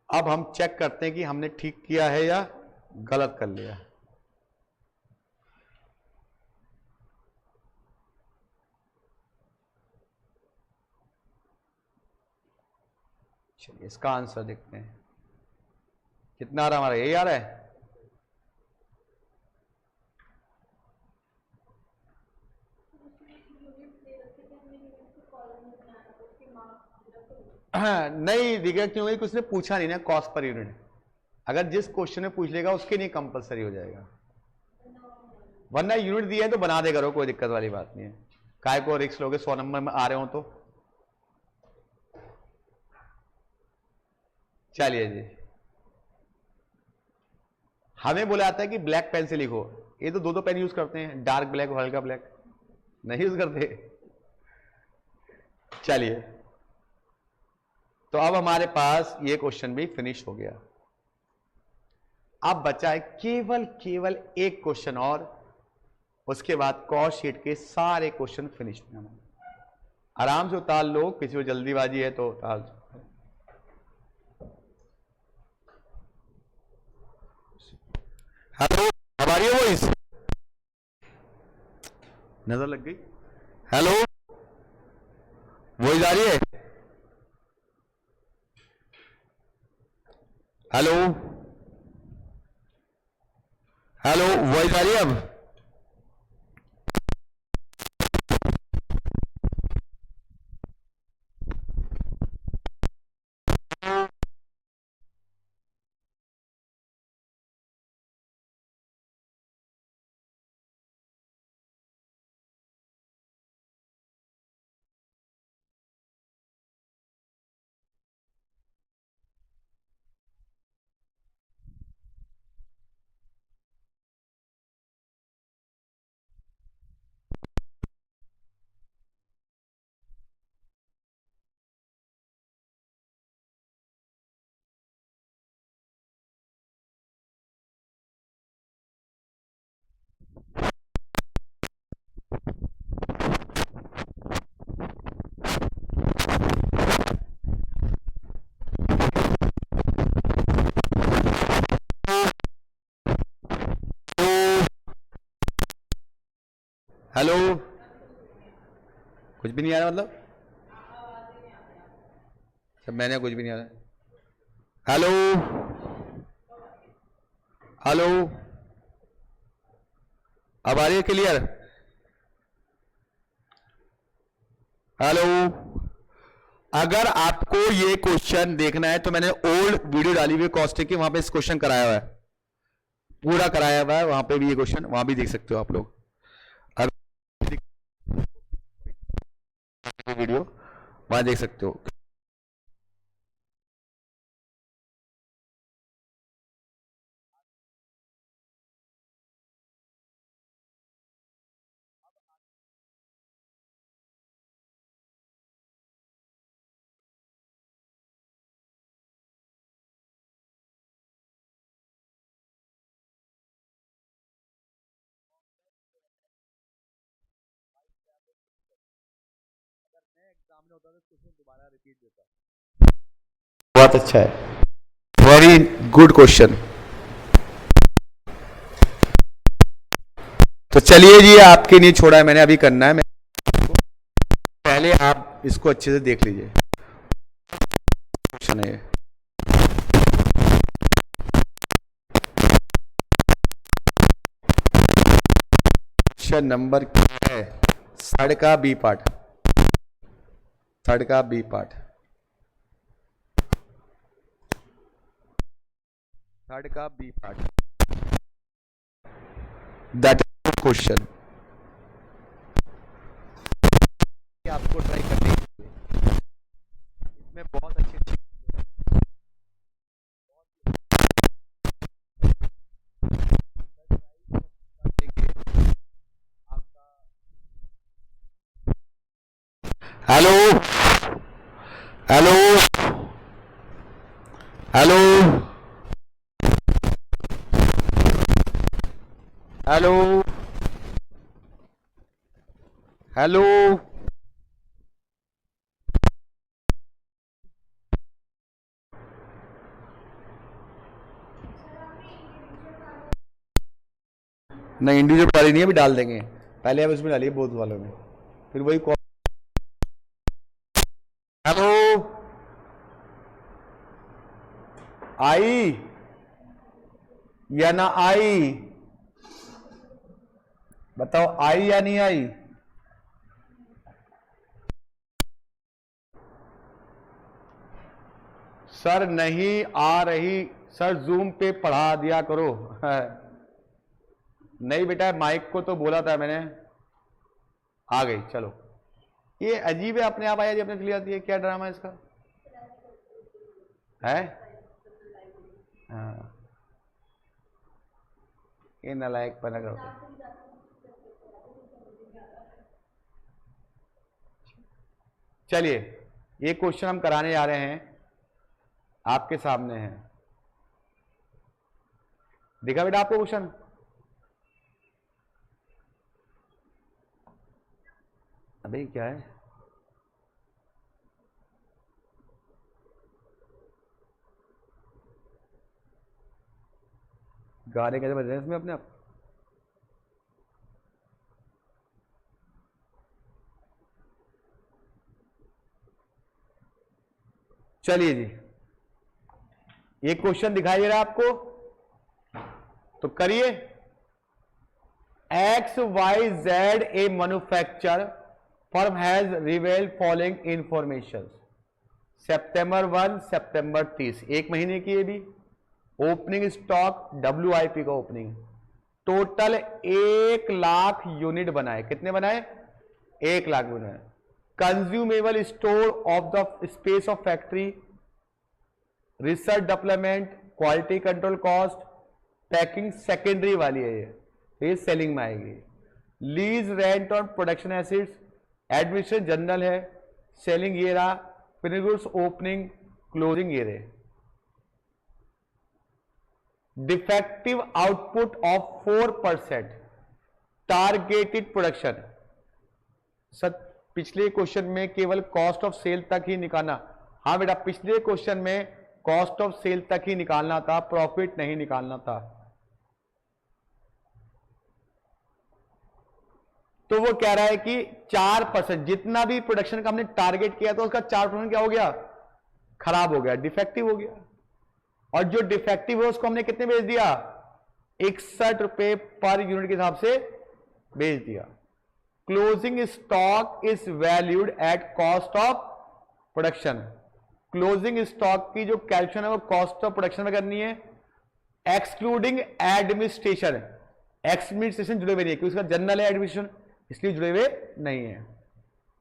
अब हम चेक करते हैं कि हमने ठीक किया है या गलत कर लिया। चलिए इसका आंसर देखते हैं, कितना आ रहा हमारा, यही आ रहा है। नहीं दिखेगा, क्योंकि कुछ ने पूछा नहीं ना कॉस्ट पर यूनिट। अगर जिस क्वेश्चन में पूछ लेगा उसके लिए कंपलसरी हो जाएगा, वरना यूनिट दिया है तो बना दे करो, कोई दिक्कत वाली बात नहीं है। काय को रिक्स लोगे, 100 नंबर में आ रहे हो तो। चलिए जी, हमें बोला जाता है कि ब्लैक पेन से लिखो, ये तो दो पेन यूज करते हैं, डार्क ब्लैक और हल्का ब्लैक, नहीं यूज करते। चलिए, तो अब हमारे पास ये क्वेश्चन भी फिनिश हो गया। अब बचा है केवल एक क्वेश्चन और, उसके बाद कॉस्ट शीट के सारे क्वेश्चन फिनिश हो जाना। आराम से उतार लो, किसी को जल्दीबाजी है तो उतार। हेलो, हमारी वॉइस नजर लग गई, हेलो। आ रही है? हेलो हेलो, वॉइस आ रही है अब? हेलो, कुछ भी नहीं आ रहा मतलब? सब मैंने कुछ भी नहीं आ रहा। हेलो हेलो, अब आ रही है क्लियर? हेलो, अगर आपको ये क्वेश्चन देखना है तो मैंने ओल्ड वीडियो डाली हुई कॉस्टिक की, वहां पे इस क्वेश्चन कराया हुआ है, पूरा कराया हुआ है, वहां पे भी ये क्वेश्चन वहां भी देख सकते हो आप लोग। वीडियो वहां देख सकते हो। दोबारा रिपीट देता, बहुत अच्छा है, वेरी गुड क्वेश्चन। तो चलिए जी, आपके लिए छोड़ा है मैंने, अभी करना है। पहले आप इसको अच्छे से देख लीजिए, क्वेश्चन है ये। क्वेश्चन नंबर क्या है? थर्ड का बी पार्ट, थर्ड का बी पार्ट, थर्ड का B part, that is question. आपको ट्राई करनी है, इसमें बहुत अच्छी hello hello hello hello hello, नहीं इंडिविजुअल डाली नहीं है, अभी डाल देंगे, पहले अब इसमें डालिए बोथ वालों में, फिर वही कॉल। हेलो, आई या ना आई? बताओ आई या नहीं आई? सर नहीं आ रही, सर जूम पे पढ़ा दिया करो। नहीं बेटा, माइक को तो बोला था मैंने, आ गई, चलो। ये अजीब है, अपने आप आया जी, अपने चली जाती है, क्या ड्रामा है इसका? है हाँ, ये नालायक पना करते। चलिए, ये क्वेश्चन हम कराने जा रहे हैं, आपके सामने है, देखा बेटा आपको क्वेश्चन? अबे क्या है? गाने कैसे बज रहे हैं इसमें अपने आप? चलिए जी, ये क्वेश्चन दिखाई दे रहा है आपको, तो करिए। XYZ a manufacture firm has revealed following information. सितंबर 1, सितंबर 30, एक महीने की ये भी। ओपनिंग स्टॉक WIP का ओपनिंग, टोटल 1 लाख यूनिट बनाए। कितने बनाए? 1 लाख बनाए। Consumable store of the space of factory, research development, quality control cost, packing secondary वाली है ये सेलिंग में आएगी। Lease rent on production acids, administration general है, सेलिंग ये रहा, फिनिश गुड्स ओपनिंग क्लोजिंग ये रहे। Defective output of 4%, targeted production. Sir पिछले क्वेश्चन में केवल कॉस्ट ऑफ सेल तक ही निकालना। हाँ बेटा, पिछले क्वेश्चन में कॉस्ट ऑफ सेल तक ही निकालना था, प्रॉफिट नहीं निकालना था। तो वो कह रहा है कि 4%, जितना भी प्रोडक्शन का हमने टारगेट किया था उसका 4% क्या हो गया? खराब हो गया, डिफेक्टिव हो गया। और जो डिफेक्टिव है उसको हमने कितने बेच दिया? 61 रुपए पर यूनिट के हिसाब से बेच दिया। Closing stock is valued at cost of production. Closing stock की जो कैलकुलेशन है वो कॉस्ट ऑफ प्रोडक्शन में करनी है, एक्सक्लूडिंग एडमिनिस्ट्रेशन। एडमिनिस्ट्रेशन जुड़े हुए नहीं है क्योंकि उसका जनरल है एडमिनिस्ट्रेशन, इसलिए जुड़े हुए नहीं है।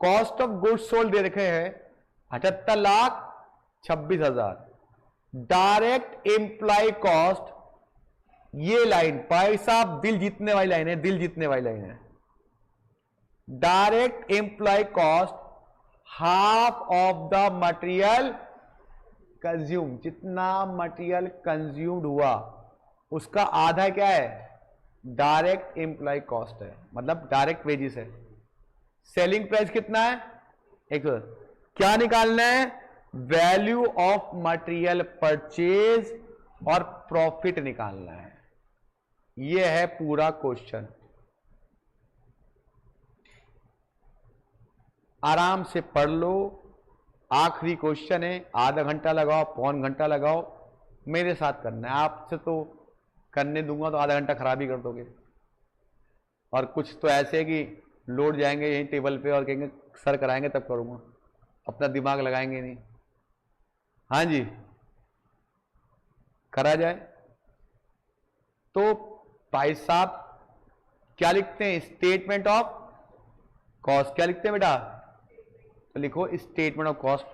कॉस्ट ऑफ गुड्स सोल्ड दे रखे हैं 78,26,000। डायरेक्ट एम्प्लॉय कॉस्ट, ये लाइन भाई साहब दिल जीतने वाली लाइन है, दिल जीतने वाली लाइन है। Direct employ cost half of the material consume, जितना मटेरियल कंज्यूम्ड हुआ उसका आधा क्या है? डायरेक्ट एम्प्लॉय कॉस्ट है, मतलब डायरेक्ट वेजेस है। सेलिंग प्राइस कितना है? 100। क्या निकालना है? वैल्यू ऑफ मटेरियल परचेज और प्रॉफिट निकालना है। यह है पूरा क्वेश्चन। आराम से पढ़ लो, आखिरी क्वेश्चन है, आधा घंटा लगाओ, पौन घंटा लगाओ, मेरे साथ करना है। आपसे तो करने दूंगा तो आधा घंटा खराब ही कर दोगे। और कुछ तो ऐसे कि लोड जाएंगे यहीं टेबल पे और कहेंगे सर कराएंगे तब करूंगा, अपना दिमाग लगाएंगे नहीं। हाँ जी, करा जाए। तो भाई साहब क्या लिखते हैं? Statement of cost. क्या लिखते हैं बेटा? तो लिखो स्टेटमेंट ऑफ कॉस्ट।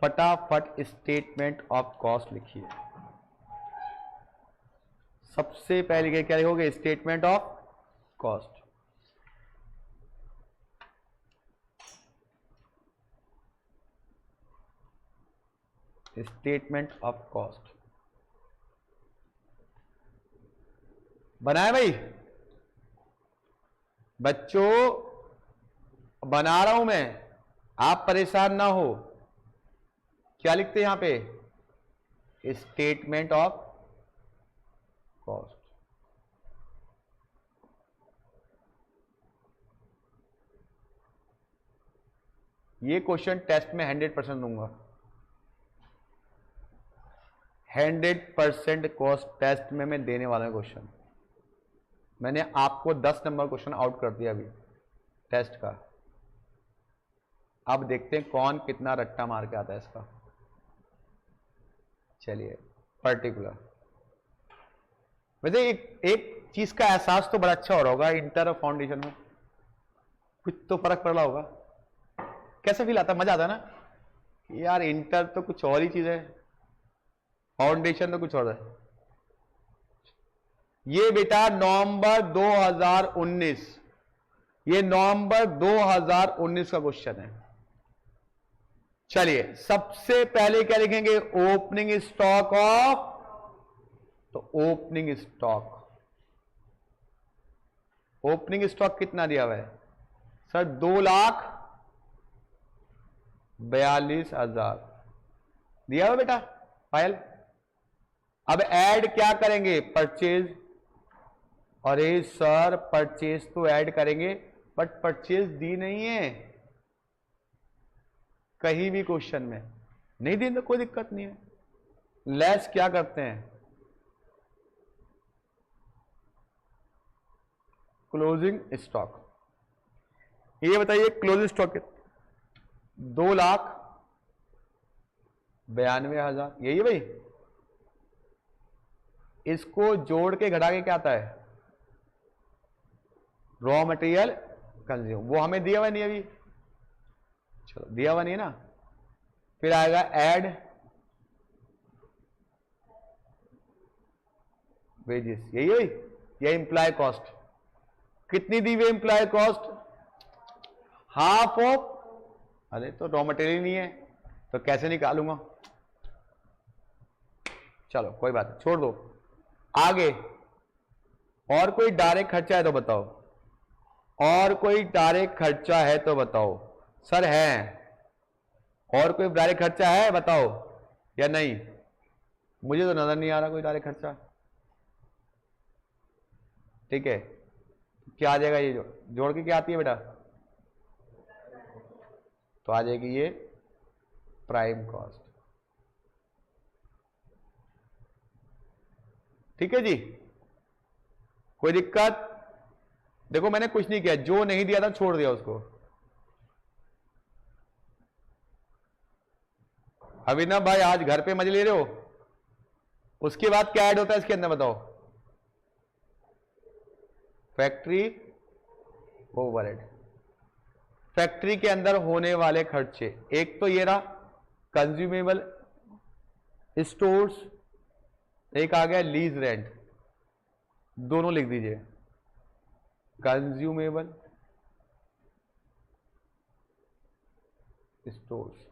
फटाफट स्टेटमेंट ऑफ कॉस्ट लिखिए। सबसे पहले क्या लिखोगे? Statement of cost. Statement of cost बनाए भाई बच्चों, बना रहा हूं मैं, आप परेशान ना हो। क्या लिखते हैं यहां पे? Statement of cost. ये क्वेश्चन टेस्ट में 100% दूंगा। 100% कॉस्ट टेस्ट में मैं देने वाला हूं क्वेश्चन। मैंने आपको 10 नंबर क्वेश्चन आउट कर दिया अभी टेस्ट का। अब देखते हैं कौन कितना रट्टा मार के आता है इसका। चलिए, पर्टिकुलर वैसे एक चीज का एहसास तो बड़ा अच्छा हो रहा होगा, इंटर और फाउंडेशन में कुछ तो फर्क पड़ रहा होगा। कैसा फील आता है? मजा आता है ना यार। इंटर तो कुछ और ही चीज है, फाउंडेशन तो कुछ और है। ये बेटा नवंबर 2019, ये नवंबर 2019 का क्वेश्चन है। चलिए, सबसे पहले क्या लिखेंगे? ओपनिंग स्टॉक ऑफ, तो ओपनिंग स्टॉक, ओपनिंग स्टॉक कितना दिया हुआ है सर? 2,42,000 दिया हुआ बेटा फाइल। अब ऐड क्या करेंगे? परचेज। अरे सर परचेज तो ऐड करेंगे बट परचेज दी नहीं है। कहीं भी क्वेश्चन में नहीं देंगे कोई दिक्कत नहीं है। लेस क्या करते हैं, क्लोजिंग स्टॉक। ये बताइए क्लोजिंग स्टॉक 2,92,000 यही है भाई। इसको जोड़ के घटा के क्या आता है, रॉ मटेरियल कंज्यूम। वो हमें दिया हुआ नहीं अभी, चलो दिया हुआ नहीं है ना। फिर आएगा ऐड वेजेस, यही है ये एम्प्लॉय कॉस्ट। कितनी दी हुई एम्प्लॉय कॉस्ट, हाफ ऑफ। अरे तो रॉ मटेरियल नहीं है तो कैसे निकालूंगा, चलो कोई बात नहीं छोड़ दो। आगे और कोई डायरेक्ट खर्चा है तो बताओ, और कोई डायरेक्ट खर्चा है तो बताओ। सर है, और कोई डायरेक्ट खर्चा है बताओ या नहीं, मुझे तो नजर नहीं आ रहा कोई डायरेक्ट खर्चा। ठीक है, क्या आ जाएगा, ये जोड़ के क्या आती है बेटा, तो आ जाएगी ये प्राइम कॉस्ट। ठीक है जी, कोई दिक्कत। देखो मैंने कुछ नहीं किया, जो नहीं दिया था छोड़ दिया उसको। अभिनव भाई आज घर पे मजे ले रहे हो। उसके बाद क्या ऐड होता है इसके अंदर बताओ, फैक्ट्री ओवरहेड। फैक्ट्री के अंदर होने वाले खर्चे, एक तो ये रहा कंज्यूमेबल स्टोर्स, एक आ गया लीज रेंट। दोनों लिख दीजिए, कंज्यूमेबल स्टोर्स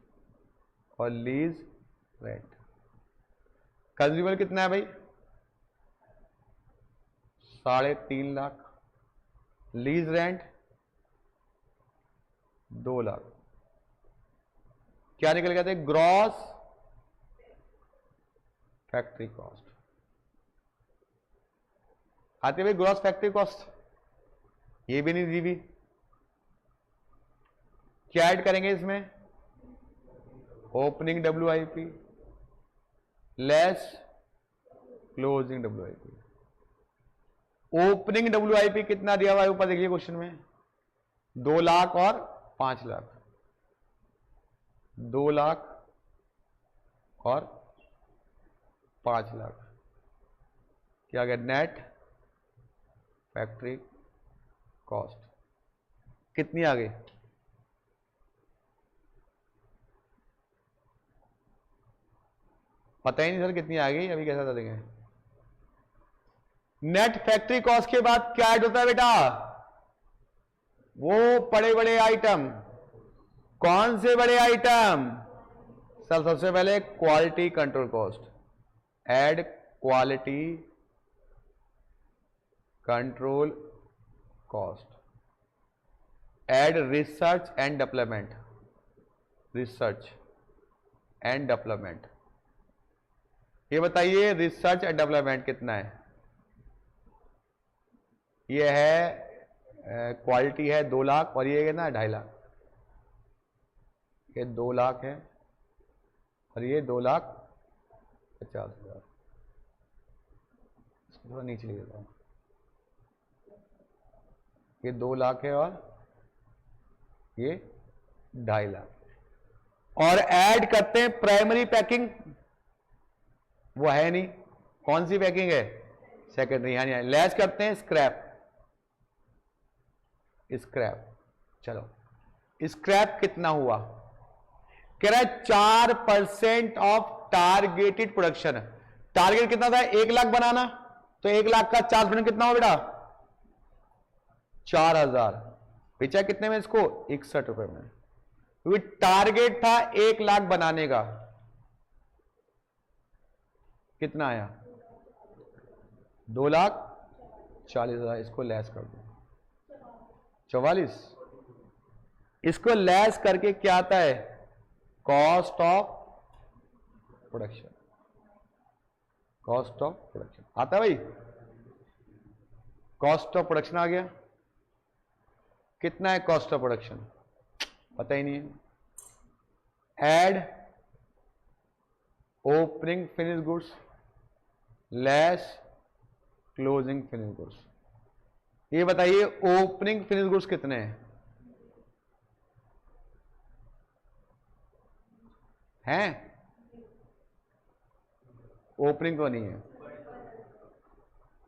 और लीज रेंट। कंज्यूमेबल कितना है भाई, 3.5 लाख। Lease rent 2 lakh. क्या निकल गया था, ग्रॉस फैक्ट्री कॉस्ट। आती है भाई ग्रॉस फैक्ट्री कॉस्ट, ये भी नहीं दी भी। क्या ऐड करेंगे इसमें, opening WIP less closing WIP। Opening WIP कितना दिया हुआ है ऊपर देखिए क्वेश्चन में, 2 लाख और 5 लाख। 2 लाख और 5 लाख। क्या गया, नेट फैक्ट्री कॉस्ट कितनी आ गई, पता ही नहीं सर कितनी आ गई, अभी कैसा बता देंगे। नेट फैक्ट्री कॉस्ट के बाद क्या ऐड होता है बेटा, वो बड़े बड़े आइटम। कौन से बड़े आइटम, सर सबसे पहले quality control cost, add quality control cost, add research and development. Research and development, ये बताइए रिसर्च एंड डेवलपमेंट कितना है। ये है क्वालिटी है 2 लाख और ये है ना 2.5 लाख। ये 2 लाख है और ये 2,50,000। थोड़ा नीचे ले लेता हूं, ये 2 लाख है और ये 2.5 लाख। और ऐड करते हैं प्राइमरी पैकिंग, वो है नहीं। कौन सी पैकिंग है, सेकेंडरी, यानी लेस करते हैं स्क्रैप। स्क्रैप, चलो स्क्रैप कितना हुआ, कह रहा है 4% ऑफ टारगेटेड प्रोडक्शन। टारगेट कितना था, 1 लाख बनाना, तो 1 लाख का 4% कितना हो बेटा, 4,000। बेचा कितने में इसको, 61 रुपए में, क्योंकि टारगेट था 1 लाख बनाने का। कितना आया, 2,40,000। इसको लेस कर दो, 44। इसको लेस करके क्या आता है, cost of production. Cost of production आता है भाई, कॉस्ट ऑफ प्रोडक्शन आ गया। कितना है कॉस्ट ऑफ प्रोडक्शन, पता ही नहीं है। Add opening finish goods less closing finish goods. ये बताइए ओपनिंग फिनिश गुड्स कितने हैं? ओपनिंग तो नहीं है,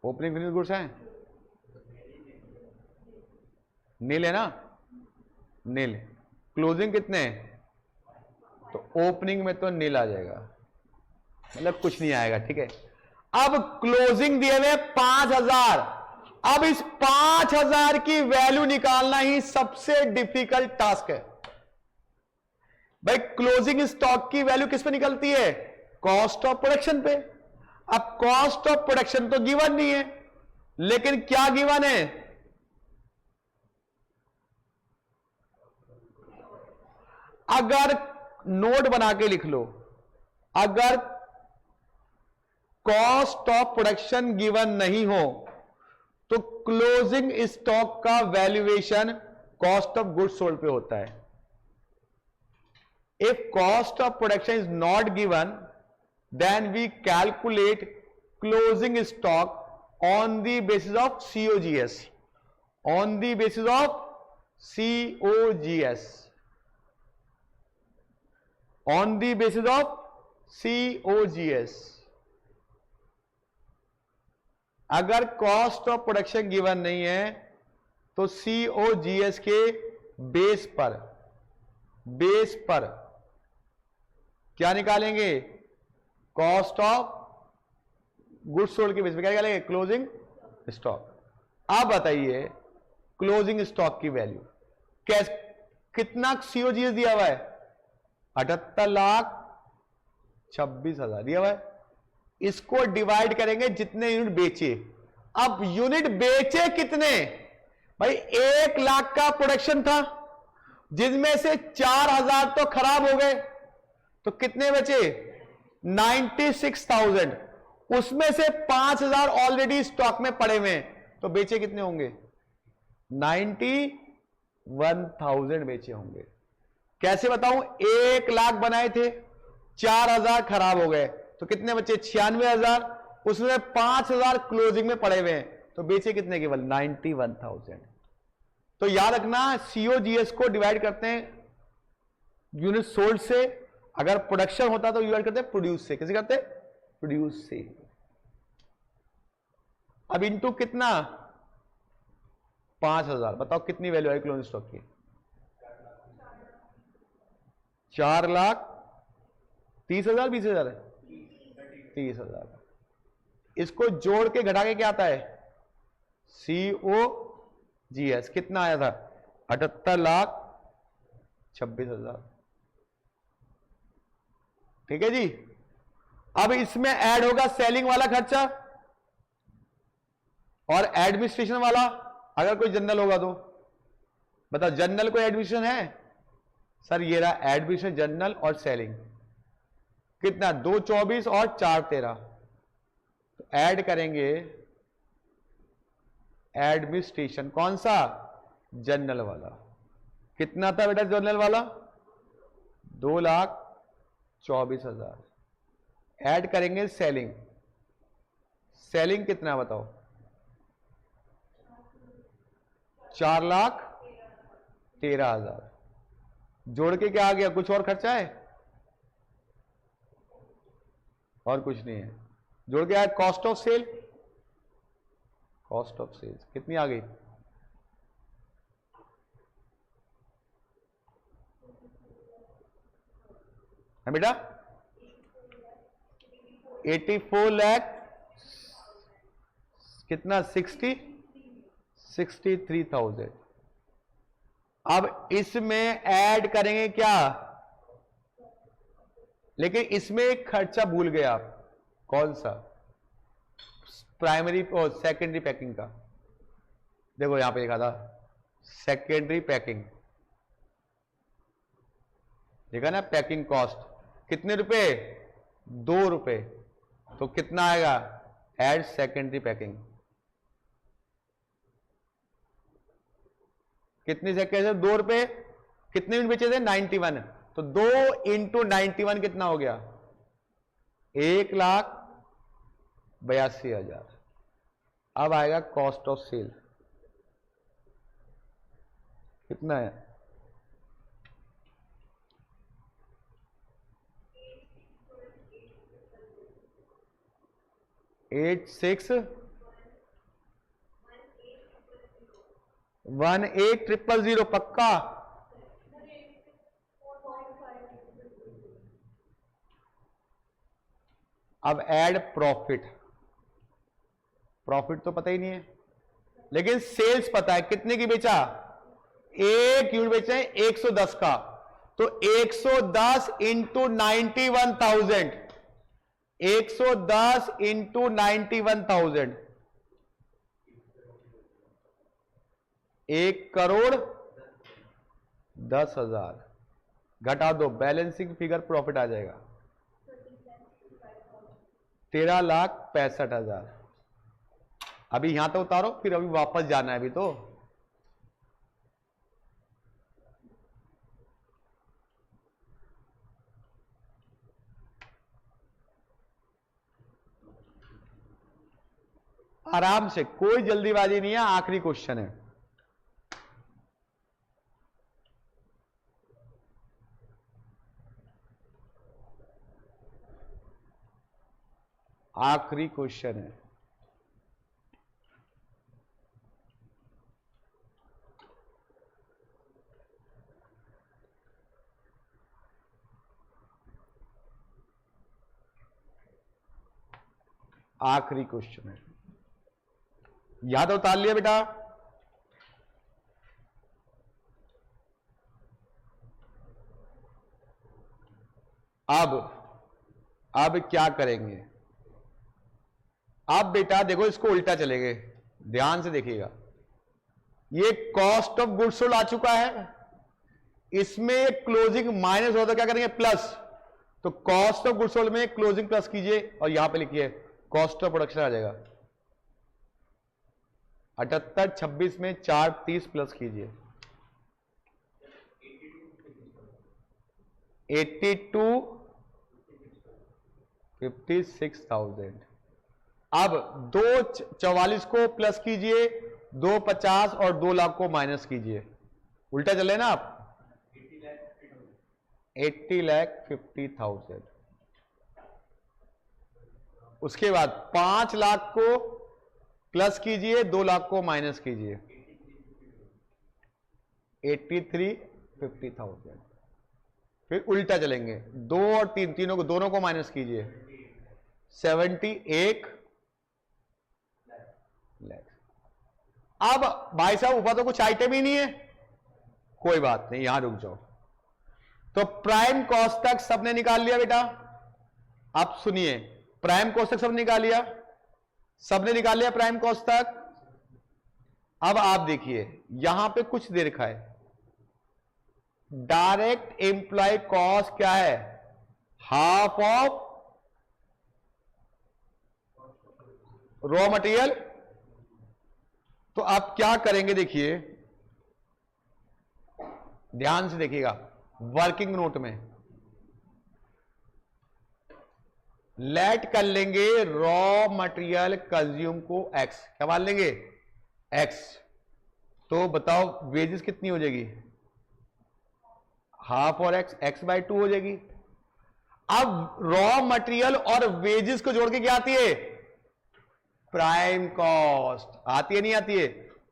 ओपनिंग फिनिश गुड्स हैं, नील है ना, नील। क्लोजिंग कितने हैं? तो ओपनिंग में तो नील आ जाएगा, मतलब कुछ नहीं आएगा, ठीक है। अब क्लोजिंग दिए हुए 5000, अब इस 5000 की वैल्यू निकालना ही सबसे डिफिकल्ट टास्क है भाई। क्लोजिंग स्टॉक की वैल्यू किस पे निकलती है? कॉस्ट ऑफ प्रोडक्शन पे। अब कॉस्ट ऑफ प्रोडक्शन तो गिवन नहीं है, लेकिन क्या गिवन है? अगर नोट बना के लिख लो, अगर कॉस्ट ऑफ प्रोडक्शन गिवन नहीं हो तो क्लोजिंग स्टॉक का valuation cost of goods sold पे होता है। If cost of production is not given then we calculate closing stock on the basis of COGS, on the basis of COGS, on the basis of COGS। अगर cost of production given नहीं है तो COGS के base पर क्या निकालेंगे? Cost of goods sold के base पे क्या निकालेंगे? Closing stock. अब बताइए क्लोजिंग स्टॉक की वैल्यू कैसे, कितना COGS दिया हुआ है? 78,26,000 दिया हुआ है। इसको डिवाइड करेंगे जितने यूनिट बेचे। अब यूनिट बेचे कितने भाई? 1 लाख का प्रोडक्शन था, जिसमें से 4,000 तो खराब हो गए, तो कितने बचे? 96,000। उसमें से 5,000 ऑलरेडी स्टॉक में पड़े हुए हैं, तो बेचे कितने होंगे? 91,000 बेचे होंगे। कैसे बताऊं? 1 लाख बनाए थे, 4,000 खराब हो गए, तो कितने बचे? 96,000। उसमें 5,000 क्लोजिंग में पड़े हुए हैं, तो बेचे कितने? केवल 91,000। तो याद रखना COGS को डिवाइड करते हैं यूनिट सोल्ड से, अगर प्रोडक्शन होता तो डिवाइड करते हैं प्रोड्यूस से। कैसे करते? प्रोड्यूस से। अब इनटू कितना? 5,000। बताओ कितनी वैल्यू आई क्लोजिंग स्टॉक की? 4,30,000 20,000 है 30,000। इसको जोड़ के घटा के क्या आता है? COGS कितना आया था? 78,26,000। ठीक है जी। अब इसमें ऐड होगा सेलिंग वाला खर्चा और एडमिनिस्ट्रेशन वाला, अगर कोई जनरल होगा तो। बताओ जनरल कोई एडमिनिस्ट्रेशन है? सर ये रहा एडमिनिस्ट्रेशन, जनरल और सेलिंग। कितना? 2,24 और 4,13। तो ऐड करेंगे एडमिनिस्ट्रेशन, कौन सा? जनरल वाला। कितना था बेटा जनरल वाला? 2,24,000। ऐड करेंगे सेलिंग, सेलिंग कितना बताओ? 4,13,000। जोड़ के क्या आ गया? कुछ और खर्चा है? और कुछ नहीं है। जोड़ के आया cost of sale, cost of sales कितनी आ गई? है बेटा 84 लाख कितना? 63,000। अब इसमें ऐड करेंगे क्या? लेकिन इसमें एक खर्चा भूल गए आप। कौन सा? प्राइमरी और सेकेंडरी पैकिंग का। देखो यहां पे लिखा था सेकेंडरी पैकिंग, देखा ना? पैकिंग कॉस्ट कितने रुपए? 2 रुपए। तो कितना आएगा? Add secondary packing. कितनी सेकेंड? 2 रुपए। कितने यूनिट बेचे थे? 91। तो 2 इंटू 91 कितना हो गया? 1,82,000। अब आएगा कॉस्ट ऑफ सेल, कितना है? 86,18,000 पक्का? अब ऐड प्रॉफिट, प्रॉफिट तो पता ही नहीं है, लेकिन सेल्स पता है। कितने की बेचा? 1 यूनिट बेचे हैं 110 का, तो 110 इंटू 91,000, 110 इंटू 91,000, 1,10,00,000 घटा दो, बैलेंसिंग फिगर प्रॉफिट आ जाएगा 13,65,000। अभी यहां तो उतारो, फिर अभी वापस जाना है अभी तो। आराम से, कोई जल्दीबाजी नहीं है, आखिरी क्वेश्चन है। आखिरी क्वेश्चन है। आखिरी क्वेश्चन है, याद उतार लिया बेटा? अब क्या करेंगे? अब बेटा देखो, इसको उल्टा चलेंगे, ध्यान से देखिएगा। ये कॉस्ट ऑफ गुड्स सोल्ड आ चुका है, इसमें क्लोजिंग माइनस होता, क्या करेंगे? प्लस। तो कॉस्ट ऑफ गुड्स सोल्ड में क्लोजिंग प्लस कीजिए और यहां पे लिखिए कॉस्ट ऑफ प्रोडक्शन आ जाएगा। 78, 26 में 4, 30 प्लस कीजिए 82, 56,000। अब 2,44 को प्लस कीजिए, 2,50 और 2 लाख को माइनस कीजिए, उल्टा चले ना आप। 80,50,000। उसके बाद 5 लाख को प्लस कीजिए, 2 लाख को माइनस कीजिए, 83,50,000। फिर उल्टा चलेंगे, 2 और 3, तीनों को, दोनों को माइनस कीजिए, 78 लाख। अब भाई साहब ऊपर तो कुछ आइटम ही नहीं है, कोई बात नहीं, यहां रुक जाओ। तो प्राइम कॉस्ट तक सबने निकाल लिया बेटा? आप सुनिए, प्राइम कॉस्ट तक सब निकाल लिया, सबने निकाल लिया प्राइम कॉस्ट तक। अब आप देखिए यहां पे कुछ दे रखा है, डायरेक्ट एम्प्लॉय कॉस्ट क्या है? Half of raw material. तो आप क्या करेंगे? देखिए ध्यान से देखिएगा, वर्किंग नोट में लेट कर लेंगे रॉ मटेरियल कंज्यूम को एक्स, क्या मान लेंगे? एक्स। तो बताओ वेजेस कितनी हो जाएगी? हाफ और एक्स, एक्स बाय 2 हो जाएगी। अब रॉ मटेरियल और वेजेस को जोड़ के क्या आती है? प्राइम कॉस्ट आती है, नहीं आती है?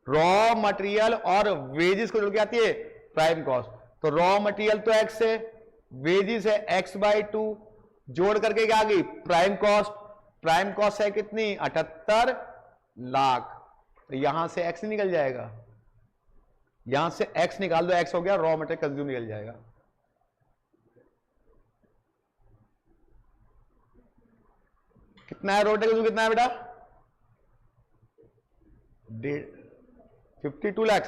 रॉ मटेरियल और वेजेस को जोड़ के आती है प्राइम कॉस्ट। तो रॉ मटेरियल तो एक्स है, वेजेस है एक्स बाय 2, जोड़ करके क्या आ गई? Prime cost. प्राइम कॉस्ट है कितनी? 78 लाख। तो यहां से एक्स निकल जाएगा, यहां से एक्स निकाल दो, एक्स हो गया रॉ मटेरियल कंज्यूम, निकल जाएगा। कितना है रॉ मटेरियल कंज्यूम? कितना है बेटा? 52 लाख।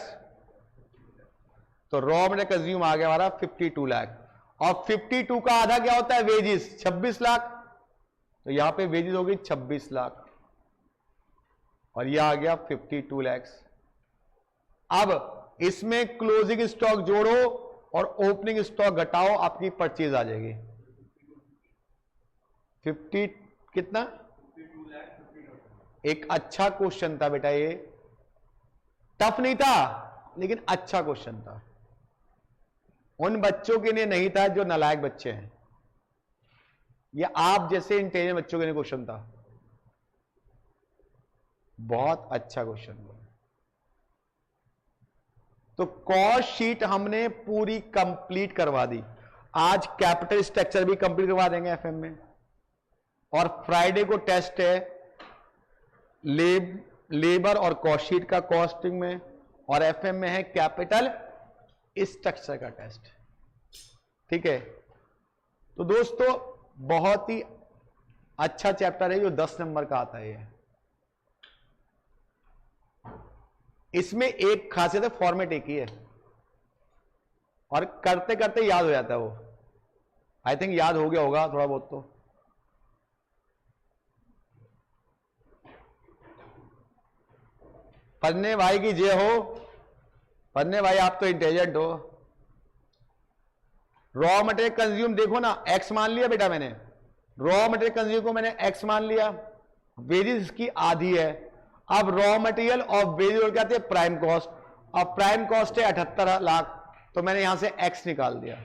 तो रॉ मटेरियल कंज्यूम आ गया हमारा 52 लाख, और 52 का आधा क्या होता है? वेजेस, 26 लाख। तो यहां पे वेजेस हो गई 26 लाख, और यह आ गया 52 लाख। अब इसमें क्लोजिंग स्टॉक जोड़ो और ओपनिंग स्टॉक घटाओ, आपकी परचेज आ जाएगी 50 कितना। एक अच्छा क्वेश्चन था बेटा, ये टफ नहीं था लेकिन अच्छा क्वेश्चन था। उन बच्चों के लिए नहीं था जो नालायक बच्चे हैं, ये आप जैसे इंटेलिजेंट बच्चों के लिए क्वेश्चन था। बहुत अच्छा क्वेश्चन था। तो कॉस्ट शीट हमने पूरी कंप्लीट करवा दी। आज कैपिटल स्ट्रक्चर भी कंप्लीट करवा देंगे एफएम में, और फ्राइडे को टेस्ट है लेबर और कॉस्ट शीट का कॉस्टिंग में, और एफएम में है कैपिटल स्ट्रक्चर का टेस्ट। ठीक है, तो दोस्तों बहुत ही अच्छा चैप्टर है जो 10 नंबर का आता है। ये इसमें एक खासियत है, फॉर्मेट एक ही है और करते करते याद हो जाता है वो। आई थिंक याद हो गया होगा थोड़ा बहुत तो। पन्ने भाई की जय हो। पन्ने भाई आप तो इंटेलिजेंट हो। रॉ मटेरियल कंज्यूम देखो ना, एक्स मान लिया बेटा मैंने, रॉ मटेरियल कंज्यूम को मैंने एक्स मान लिया, वेजेस इसकी आधी है। अब रॉ मटेरियल और वेजेस क्या आते हैं, प्राइम कॉस्ट। अब प्राइम कॉस्ट है 78 लाख, तो मैंने यहां से एक्स निकाल दिया।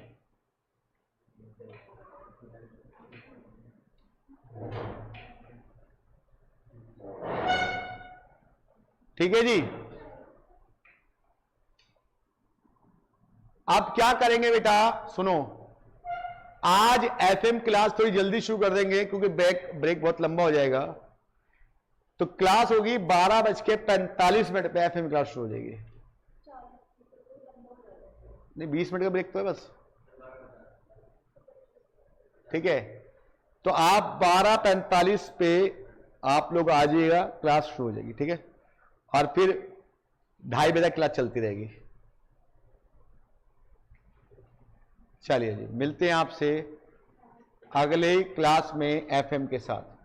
ठीक है जी। अब क्या करेंगे बेटा, सुनो, आज एफएम क्लास थोड़ी जल्दी शुरू कर देंगे क्योंकि ब्रेक बहुत लंबा हो जाएगा। तो क्लास होगी 12:45 पे एफएम क्लास शुरू हो जाएगी। नहीं 20 मिनट का ब्रेक तो है बस। ठीक है, तो आप 12:45 पे आप लोग आ जाइएगा, क्लास शुरू हो जाएगी। ठीक है, और फिर 2:30 बजे तक क्लास चलती रहेगी। चलिए जी, मिलते हैं आपसे अगले क्लास में एफएम के साथ।